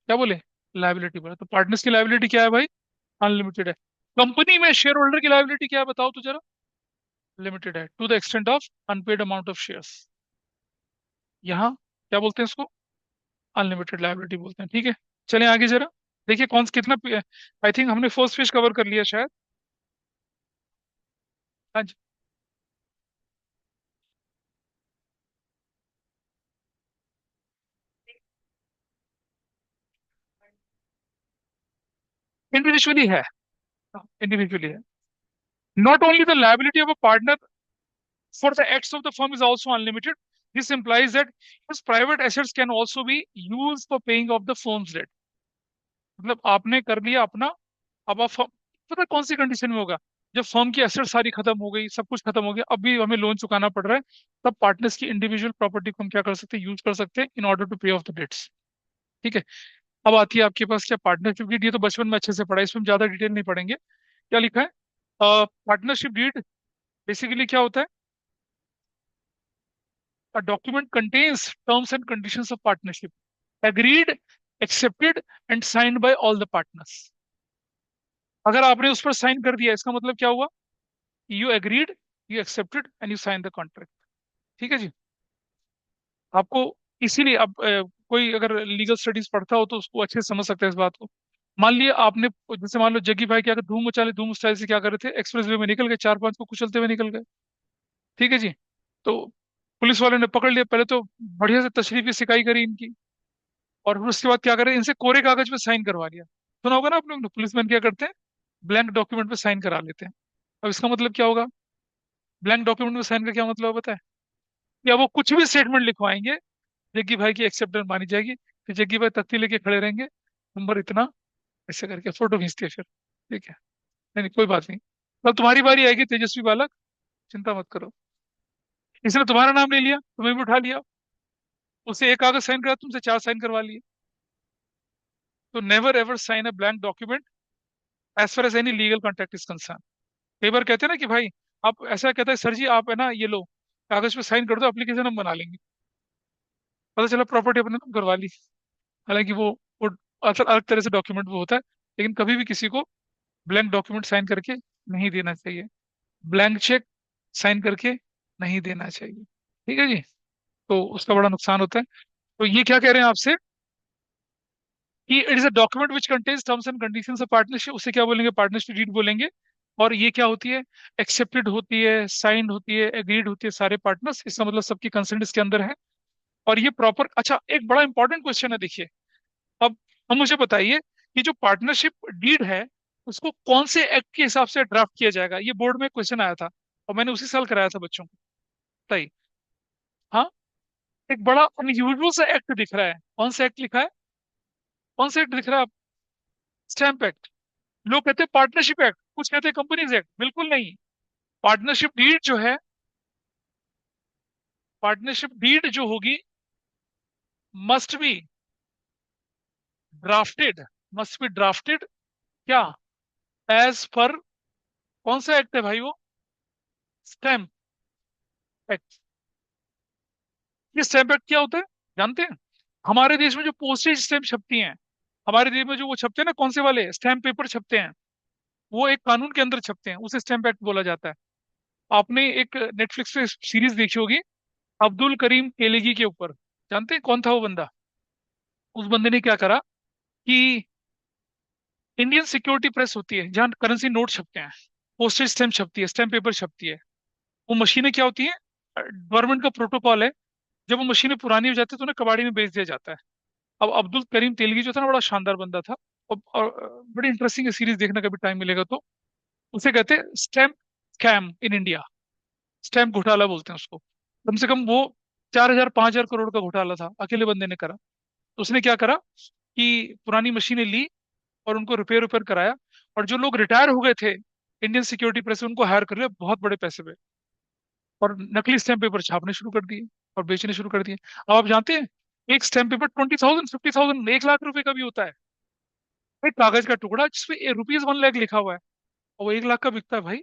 क्या बोले? लाइबिलिटी बोले। तो पार्टनर्स की लाइबिलिटी क्या है भाई? अनलिमिटेड है। कंपनी में शेयर होल्डर की लाइबिलिटी क्या है बताओ तो जरा? लिमिटेड है to the extent of unpaid amount of shares. यहाँ क्या बोलते हैं इसको? अनलिमिटेड लाइबिलिटी बोलते हैं। ठीक है। चलें आगे जरा। देखिए कौन कितना, आई थिंक हमने फर्स्ट पेज कवर कर लिया शायद। हाँ जी। इंडिविजुअली है। इंडिविजुअली है। Not only the liability of a partner for the acts of the firm is also unlimited. This implies that his private assets can also be used for paying off the firm's debt. मतलब आपने कर लिया अपना, अब आप पता है कौन सी कंडीशन में होगा? जब फर्म की एसेट सारी खत्म हो गई, सब कुछ खत्म हो गया, अब भी हमें लोन चुकाना पड़ रहा है, तब पार्टनर्स की इंडिविजुअल प्रॉपर्टी को हम क्या कर सकते हैं, यूज कर सकते हैं इन ऑर्डर टू पे ऑफ द डेट्स। ठीक है। अब आती है आपके पास क्या पार्टनरशिप डीड, ये तो बचपन में अच्छे से पढ़ा है, इसमें हम ज्यादा डिटेल नहीं पढ़ेंगे। क्या लिखा है पार्टनरशिप डीड? बेसिकली क्या होता है? A document contains terms and conditions of partnership, agreed, accepted and signed by all the partners. अगर आपने उस पर साइन कर दिया, इसका मतलब क्या हुआ? You agreed, you accepted and you sign the contract. ठीक है जी। आपको इसीलिए अब कोई अगर लीगल स्टडीज पढ़ता हो तो उसको अच्छे से समझ सकता है इस बात को। मान लिया आपने, जैसे मान लो जग्गी भाई क्या धूम मचा ले, धूम स्टाइल से क्या कर रहे थे, एक्सप्रेस वे में निकल गए, चार पांच को कुचलते हुए निकल गए। ठीक है जी। तो पुलिस वाले ने पकड़ लिया, पहले तो बढ़िया से तशरीफ की सिकाई करी इनकी, और फिर उसके बाद क्या करे, इनसे कोरे कागज पे साइन करवा लिया। सुना होगा ना आप लोग ने, पुलिसमैन क्या करते हैं, ब्लैंक डॉक्यूमेंट पे साइन करा लेते हैं। अब इसका मतलब क्या होगा? ब्लैंक डॉक्यूमेंट में साइन का क्या मतलब होता है? या वो कुछ भी स्टेटमेंट लिखवाएंगे, जग्गी भाई की एक्सेप्टेंस मानी जाएगी, फिर जग्गी भाई तख्ती लेके खड़े रहेंगे, नंबर इतना, ऐसे करके फोटो खींचती है फिर। ठीक है। नहीं नहीं, कोई बात नहीं, कल तुम्हारी बारी आएगी तेजस्वी बालक, चिंता मत करो। इसने तुम्हारा नाम ले लिया, तुम्हें भी उठा लिया, उससे एक कागज साइन करा, तुमसे चार साइन करवा लिए। तो never ever sign a blank document as far as any legal contract is concern. कई बार कहते हैं ना कि भाई, आप ऐसा कहता है सर जी, आप है ना ये लो कागज पे साइन कर दो, एप्लीकेशन हम बना लेंगे। पता चला प्रॉपर्टी अपने नाम करवा ली। हालांकि वो अलग अलग तरह से डॉक्यूमेंट वो होता है, लेकिन कभी भी किसी को ब्लैंक डॉक्यूमेंट साइन करके नहीं देना चाहिए, ब्लैंक चेक साइन करके नहीं देना चाहिए। ठीक है जी। तो उसका बड़ा नुकसान होता है। तो ये क्या कह रहे हैं आपसे, कि it is a document which contains terms and conditions of partnership, उसे क्या बोलेंगे, पार्टनरशिप डीड बोलेंगे। और ये क्या होती है, एक्सेप्टेड होती है, साइंड होती है, एग्रीड होती है सारे पार्टनर्स, इसका मतलब सबकी कंसेंट इसके अंदर है। और ये प्रॉपर, अच्छा एक बड़ा इंपॉर्टेंट क्वेश्चन है देखिए। अब मुझे बताइए कि जो पार्टनरशिप डीड है, उसको कौन से एक्ट के हिसाब से ड्राफ्ट किया जाएगा? ये बोर्ड में क्वेश्चन आया था, और मैंने उसी साल कराया था बच्चों को। बताइए। हाँ, एक बड़ा अनयूजुअल सा एक्ट दिख रहा है, कौन सा एक्ट लिखा है? कौन सा एक्ट दिख रहा है? Stamp act. लोग कहते हैं पार्टनरशिप एक्ट, कुछ कहते हैं कंपनीज एक्ट, बिल्कुल नहीं। पार्टनरशिप डीड जो है, पार्टनरशिप डीड जो होगी, must be drafted, must be drafted, क्या, एज पर, कौन सा एक्ट है भाई वो? Stamp act. ये स्टैम्प एक्ट क्या होता है, जानते हैं? हमारे देश में जो पोस्टेज स्टैम्प छपती हैं, हमारे देश में जो वो छपते हैं ना, कौन से वाले स्टैम्प पेपर छपते हैं, वो एक कानून के अंदर छपते हैं, उसे स्टैम्प एक्ट बोला जाता है। आपने एक नेटफ्लिक्स पे सीरीज देखी होगी, अब्दुल करीम तेलगी के ऊपर, जानते हैं कौन था वो बंदा? उस बंदे ने क्या करा कि इंडियन सिक्योरिटी प्रेस होती है जहाँ करेंसी नोट छपते हैं, पोस्टेज स्टैम्प छपती है, स्टैम्प पेपर छपती है, वो मशीनें क्या होती हैं, गवर्नमेंट का प्रोटोकॉल है, जब वो मशीनें पुरानी हो जाती है तो उन्हें कबाड़ी में बेच दिया जाता है। अब अब्दुल करीम तेलगी जो था ना, बड़ा शानदार बंदा था, और बड़ी इंटरेस्टिंग सीरीज देखना, कभी टाइम मिलेगा तो। उसे कहते हैं stamp scam in India, stamp घोटाला बोलते हैं उसको। कम से कम वो 4,000 5,000 करोड़ का घोटाला था, अकेले बंदे ने करा। तो उसने क्या करा कि पुरानी मशीनें ली और उनको रिपेयर रिपेयर कराया, और जो लोग रिटायर हो गए थे इंडियन सिक्योरिटी प्रेस से, उनको हायर कर लिया बहुत बड़े पैसे पे, और नकली स्टैम्प पेपर छापने शुरू कर दिए और बेचने शुरू कर दिए। अब आप जानते हैं, एक स्टैम्प पेपर 20,000 50,000 1 लाख रुपए का भी होता है। एक कागज का टुकड़ा जिसपे ₹1 लाख लिखा हुआ है, और वो 1 लाख का बिकता है भाई,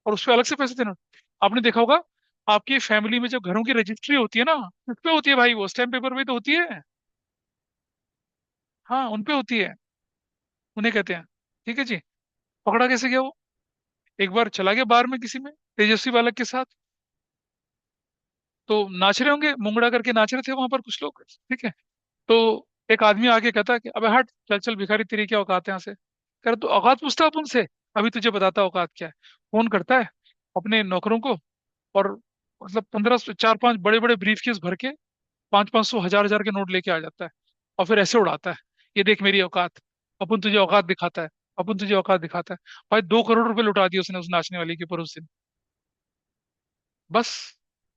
और उस पर अलग से पैसे देना। आपने देखा होगा, आपकी फैमिली में जब घरों की रजिस्ट्री होती है ना, उस पे होती है भाई, वो स्टैम्प पेपर पे तो होती है। हाँ, उन पे होती है, उन्हें कहते हैं। ठीक है जी। पकड़ा कैसे गया वो? एक बार चला गया बार में किसी में, तेजस्वी बालक के साथ, तो नाच रहे होंगे, मुंगड़ा करके नाच रहे थे वहां पर कुछ लोग। ठीक है। तो एक आदमी आके कहता है कि अबे हट, चल चल भिखारी, तेरी क्या औकात है यहाँ से? कर तो औकात पूछता है तुमसे, अभी तुझे बताता औकात क्या है। फोन करता है अपने नौकरों को, और मतलब 4 5 बड़े बड़े ब्रीफ केस भर के 500 500 हजार हजार के नोट लेके आ जाता है, और फिर ऐसे उड़ाता है, ये देख मेरी औकात, अपन तुझे औकात दिखाता है, अपन तुझे औकात दिखाता है। भाई 2 करोड़ रुपए लुटा दिए उसने उस नाचने वाली के ऊपर उस दिन। बस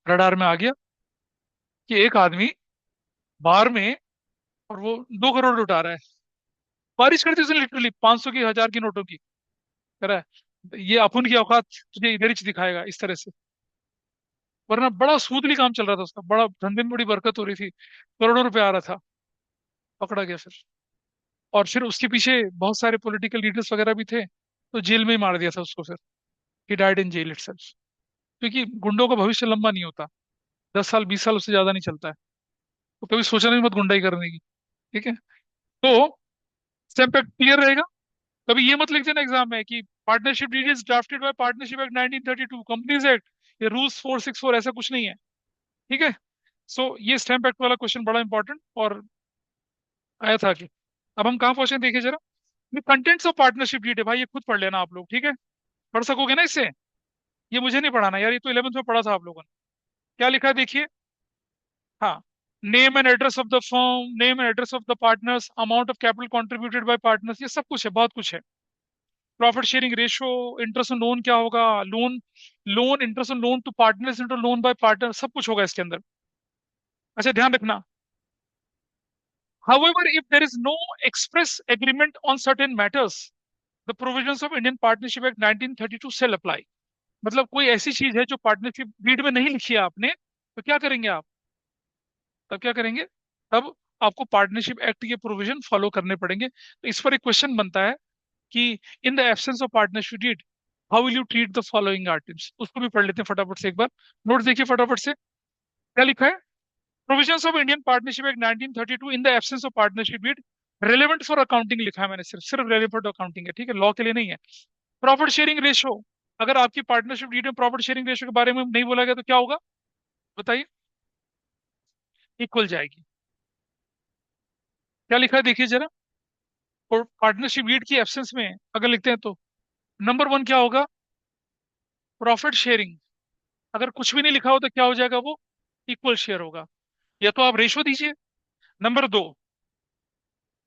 रडार में आ गया कि एक आदमी बार में, और वो 2 करोड़ लुटा रहा है। बारिश कर दी उसने लिटरली 500 की 1,000 की नोटों की, कह रहा है ये अपुन की औकात तुझे इधर ही दिखाएगा इस तरह से। वरना बड़ा स्मूथली काम चल रहा था उसका, बड़ा धंधे में बड़ी बरकत हो रही थी, करोड़ों रुपए आ रहा था। पकड़ा गया फिर। और फिर उसके पीछे बहुत सारे पॉलिटिकल लीडर्स वगैरह भी थे, तो जेल में ही मार दिया था उसको फिर। He died in jail itself. क्योंकि गुंडों का भविष्य लंबा नहीं होता, 10 साल 20 साल उससे ज्यादा नहीं चलता है। तो कभी सोचा नहीं मत गुंडाई करने की। ठीक है। तो स्टेप क्लियर रहेगा। कभी ये मत लिख देना एग्जाम में कि partnership deed drafted by partnership act 1932 companies act, ये रूल्स 464, ऐसा कुछ नहीं है। ठीक है। सो ये स्टैम्प एक्ट वाला क्वेश्चन बड़ा इंपॉर्टेंट और आया था कि। अब हम कहाँ पहुंचे देखिए जरा। ये कंटेंट्स ऑफ पार्टनरशिप डीड है भाई, ये खुद पढ़ लेना आप लोग, ठीक है। पढ़ सकोगे ना इससे? ये मुझे नहीं पढ़ाना यार, ये तो 11th में पढ़ा था आप लोगों ने। क्या लिखा है देखिए। हाँ। Name and address of the firm, name and address of the partners, amount of capital contributed by partners, ये सब कुछ है, बहुत कुछ है। Profit sharing ratio, interest on loan क्या होगा, loan, loan interest on loan to partners into loan by partner, सब कुछ होगा इसके अंदर। अच्छा ध्यान रखना। However, if there is no express agreement on certain matters, the provisions of Indian Partnership Act 1932 shall apply। मतलब कोई ऐसी चीज है जो पार्टनरशिप डीड में नहीं लिखी है आपने, तो क्या करेंगे आप? तब क्या करेंगे? तब आपको पार्टनरशिप एक्ट के प्रोविजन फॉलो करने पड़ेंगे। तो इस पर एक क्वेश्चन बनता है कि in the absence of partnership deed how will you treat the following items, उसको भी पढ़ लेते हैं फटाफट से एक बार। नोट देखिए फटाफट से क्या लिखा है। Provisions of Indian partnership act 1932 in the absence of partnership deed relevant for accounting लिखा है मैंने, सिर्फ सिर्फ रेलेवेंट अकाउंटिंग है, ठीक है, लॉ के लिए नहीं है। प्रॉफिट शेयरिंग रेशियो, अगर आपकी पार्टनरशिप डीड में प्रॉफिट शेयरिंग रेशियो के बारे में नहीं बोला गया तो क्या होगा बताइए? इक्वल जाएगी। क्या लिखा है देखिए जरा। और पार्टनरशिप डीड की एब्सेंस में अगर लिखते हैं तो नंबर वन क्या होगा? Profit sharing. अगर कुछ भी नहीं लिखा हो तो क्या हो जाएगा वो? इक्वल शेयर होगा। या तो आप रेशो दीजिए। नंबर दो,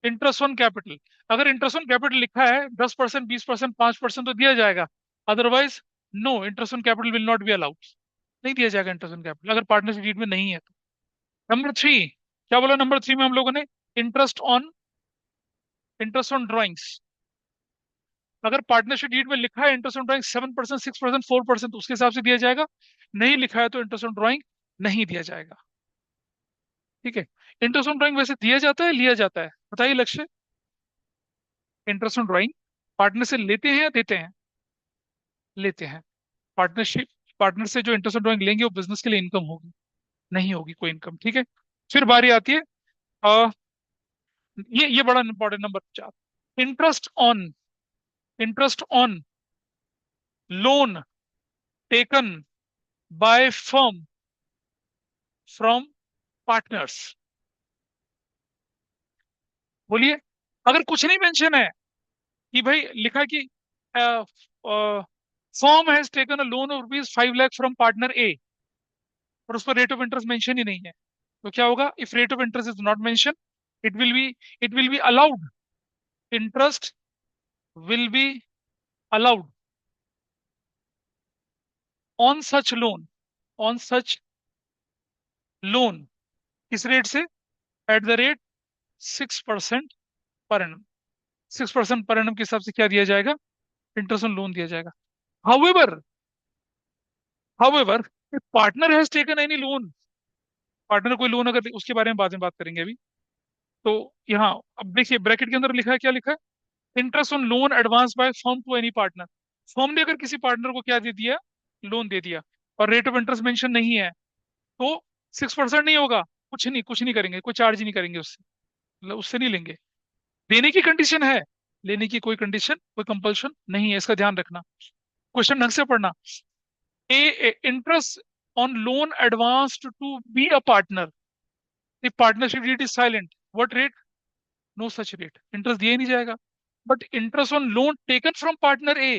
इंटरेस्ट ऑन कैपिटल। अगर इंटरेस्ट ऑन कैपिटल लिखा है 10%, 20%, 5% तो दिया जाएगा। Otherwise no, interest on capital will not be allowed. नहीं दिया जाएगा इंटरेस्ट ऑन कैपिटल अगर पार्टनरशिप डीड में नहीं है तो। नंबर थ्री, क्या बोला नंबर थ्री में हम लोगों ने? Interest on, interest on drawings. अगर पार्टनरशिप डीड में लिखा है इंटरेस्ट ऑन ड्राइंग 7%, 6%, 4%, उसके हिसाब से दिया जाएगा। नहीं लिखा है तो इंटरेस्ट ऑन ड्राइंग नहीं दिया जाएगा। ठीक है। इंटरेस्ट ऑन ड्राइंग वैसे दिया जाता है लिया जाता है, बताइए लक्ष्य। इंटरेस्ट ऑन ड्राइंग पार्टनर से लेते हैं या देते हैं? लेते हैं। पार्टनरशिप, पार्टनर से जो इंटरेस्ट ऑन ड्राइंग लेंगे वो बिजनेस के लिए इनकम होगी? नहीं होगी कोई इनकम। ठीक है। फिर बारी आती है अ, ये बड़ा इंपॉर्टेंट नंबर चार, interest on, interest on loan taken by firm from partners. बोलिए। अगर कुछ नहीं मेंशन है कि भाई लिखा है कि firm has taken a loan of ₹5 lakh from partner A, और उस पर रेट ऑफ इंटरेस्ट मेंशन ही नहीं है, तो क्या होगा? If rate of interest is not mention, it will be, it will be allowed, interest will be allowed on such loan, on such loan. किस रेट से? At the rate 6% per annum. 6% per annum के हिसाब से क्या दिया जाएगा? Interest on loan दिया जाएगा। However, however, partner has taken any loan, partner कोई लोन अगर उसके बारे में बाद में बात करेंगे अभी। तो यहाँ अब देखिए ब्रैकेट के अंदर लिखा है, क्या लिखा है? Interest on loan advance by firm to any partner. Firm ने अगर किसी पार्टनर को क्या दे दिया? लोन दे दिया, और रेट ऑफ इंटरेस्ट मेंशन नहीं है, तो 6% नहीं होगा। कुछ नहीं, कुछ नहीं करेंगे, कोई चार्ज नहीं करेंगे उससे, मतलब उससे नहीं लेंगे। देने की कंडीशन है, लेने की कोई कंडीशन, कोई कंपल्शन नहीं है, इसका ध्यान रखना। क्वेश्चन ढंग से पढ़ना। A interest on loan advanced to be a partner, if partnership deed is silent, what rate? No such rate, interest दिया ही नहीं जाएगा। But interest on loan taken from partner A,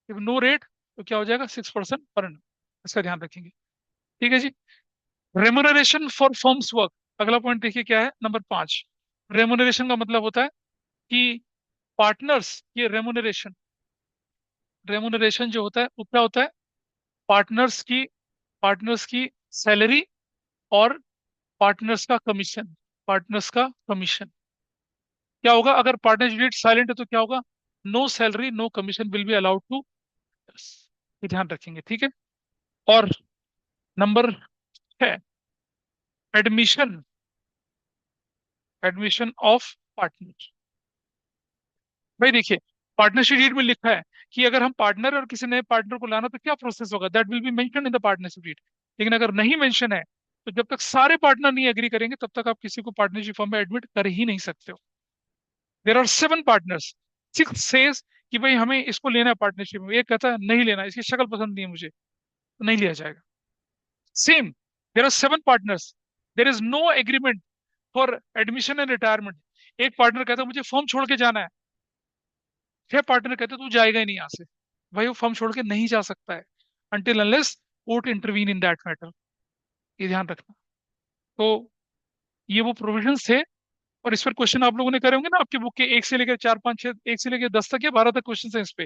if no rate, तो क्या हो जाएगा? 6% पर annum। इसका ध्यान रखेंगे। ठीक है जी। रेमुनरेशन फॉर फर्म्स वर्क, अगला पॉइंट देखिए क्या है, नंबर 5। रेमुनरेशन का मतलब होता है कि पार्टनर्स, ये रेमुनरेशन, रेमुनरेशन जो होता है वो क्या होता है? पार्टनर्स की, पार्टनर्स की सैलरी और पार्टनर्स का कमीशन, पार्टनर्स का कमीशन। क्या होगा अगर पार्टनरशिप डेट साइलेंट है तो क्या होगा? No salary no commission will be allowed to partners, ये ध्यान रखेंगे, ठीक है। और नंबर है एडमिशन, एडमिशन ऑफ पार्टनर। भाई देखिए, पार्टनरशिप डीड में लिखा है कि अगर हम पार्टनर और किसी नए पार्टनर को लाना तो क्या प्रोसेस होगा, that will be mention in the partnership deed. लेकिन अगर नहीं मेंशन है तो जब तक सारे पार्टनर नहीं एग्री करेंगे तब तक आप किसी को पार्टनरशिप फॉर्म में एडमिट कर ही नहीं सकते हो। देर आर 7 पार्टनर्स, 6 सेज कि भाई हमें इसको लेना है पार्टनरशिप में, एक कहता है नहीं लेना, इसकी शक्ल पसंद नहीं है मुझे, तो नहीं लिया जाएगा। Same, there are 7 partners, there is no agreement for admission and retirement. एक पार्टनर कहता है मुझे फॉर्म छोड़ के जाना है, 6 पार्टनर कहते हैं तू जाएगा ही नहीं यहाँ से। भाई वो फॉर्म छोड़ के नहीं जा सकता है until unless court intervene in that matter, ये ध्यान रखना। तो ये वो प्रोविजंस थे। और इस पर क्वेश्चन आप लोगों ने करे होंगे ना आपकी बुक के, 1 से लेकर 4, 5, 6, 1 से लेकर 10 तक या 12 तक क्वेश्चन है इस पे,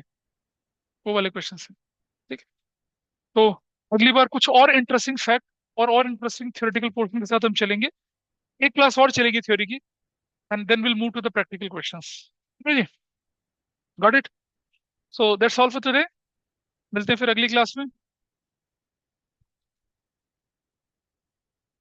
वो वाले क्वेश्चन है, ठीक है। तो अगली बार कुछ और इंटरेस्टिंग फैक्ट और इंटरेस्टिंग थ्योरेटिकल पोर्शन के साथ हम चलेंगे। एक क्लास और चलेगी थ्योरी की, and then will move to the practical questions. ठीक है जी, got it. So that's all for today, मिलते हैं फिर अगली क्लास में।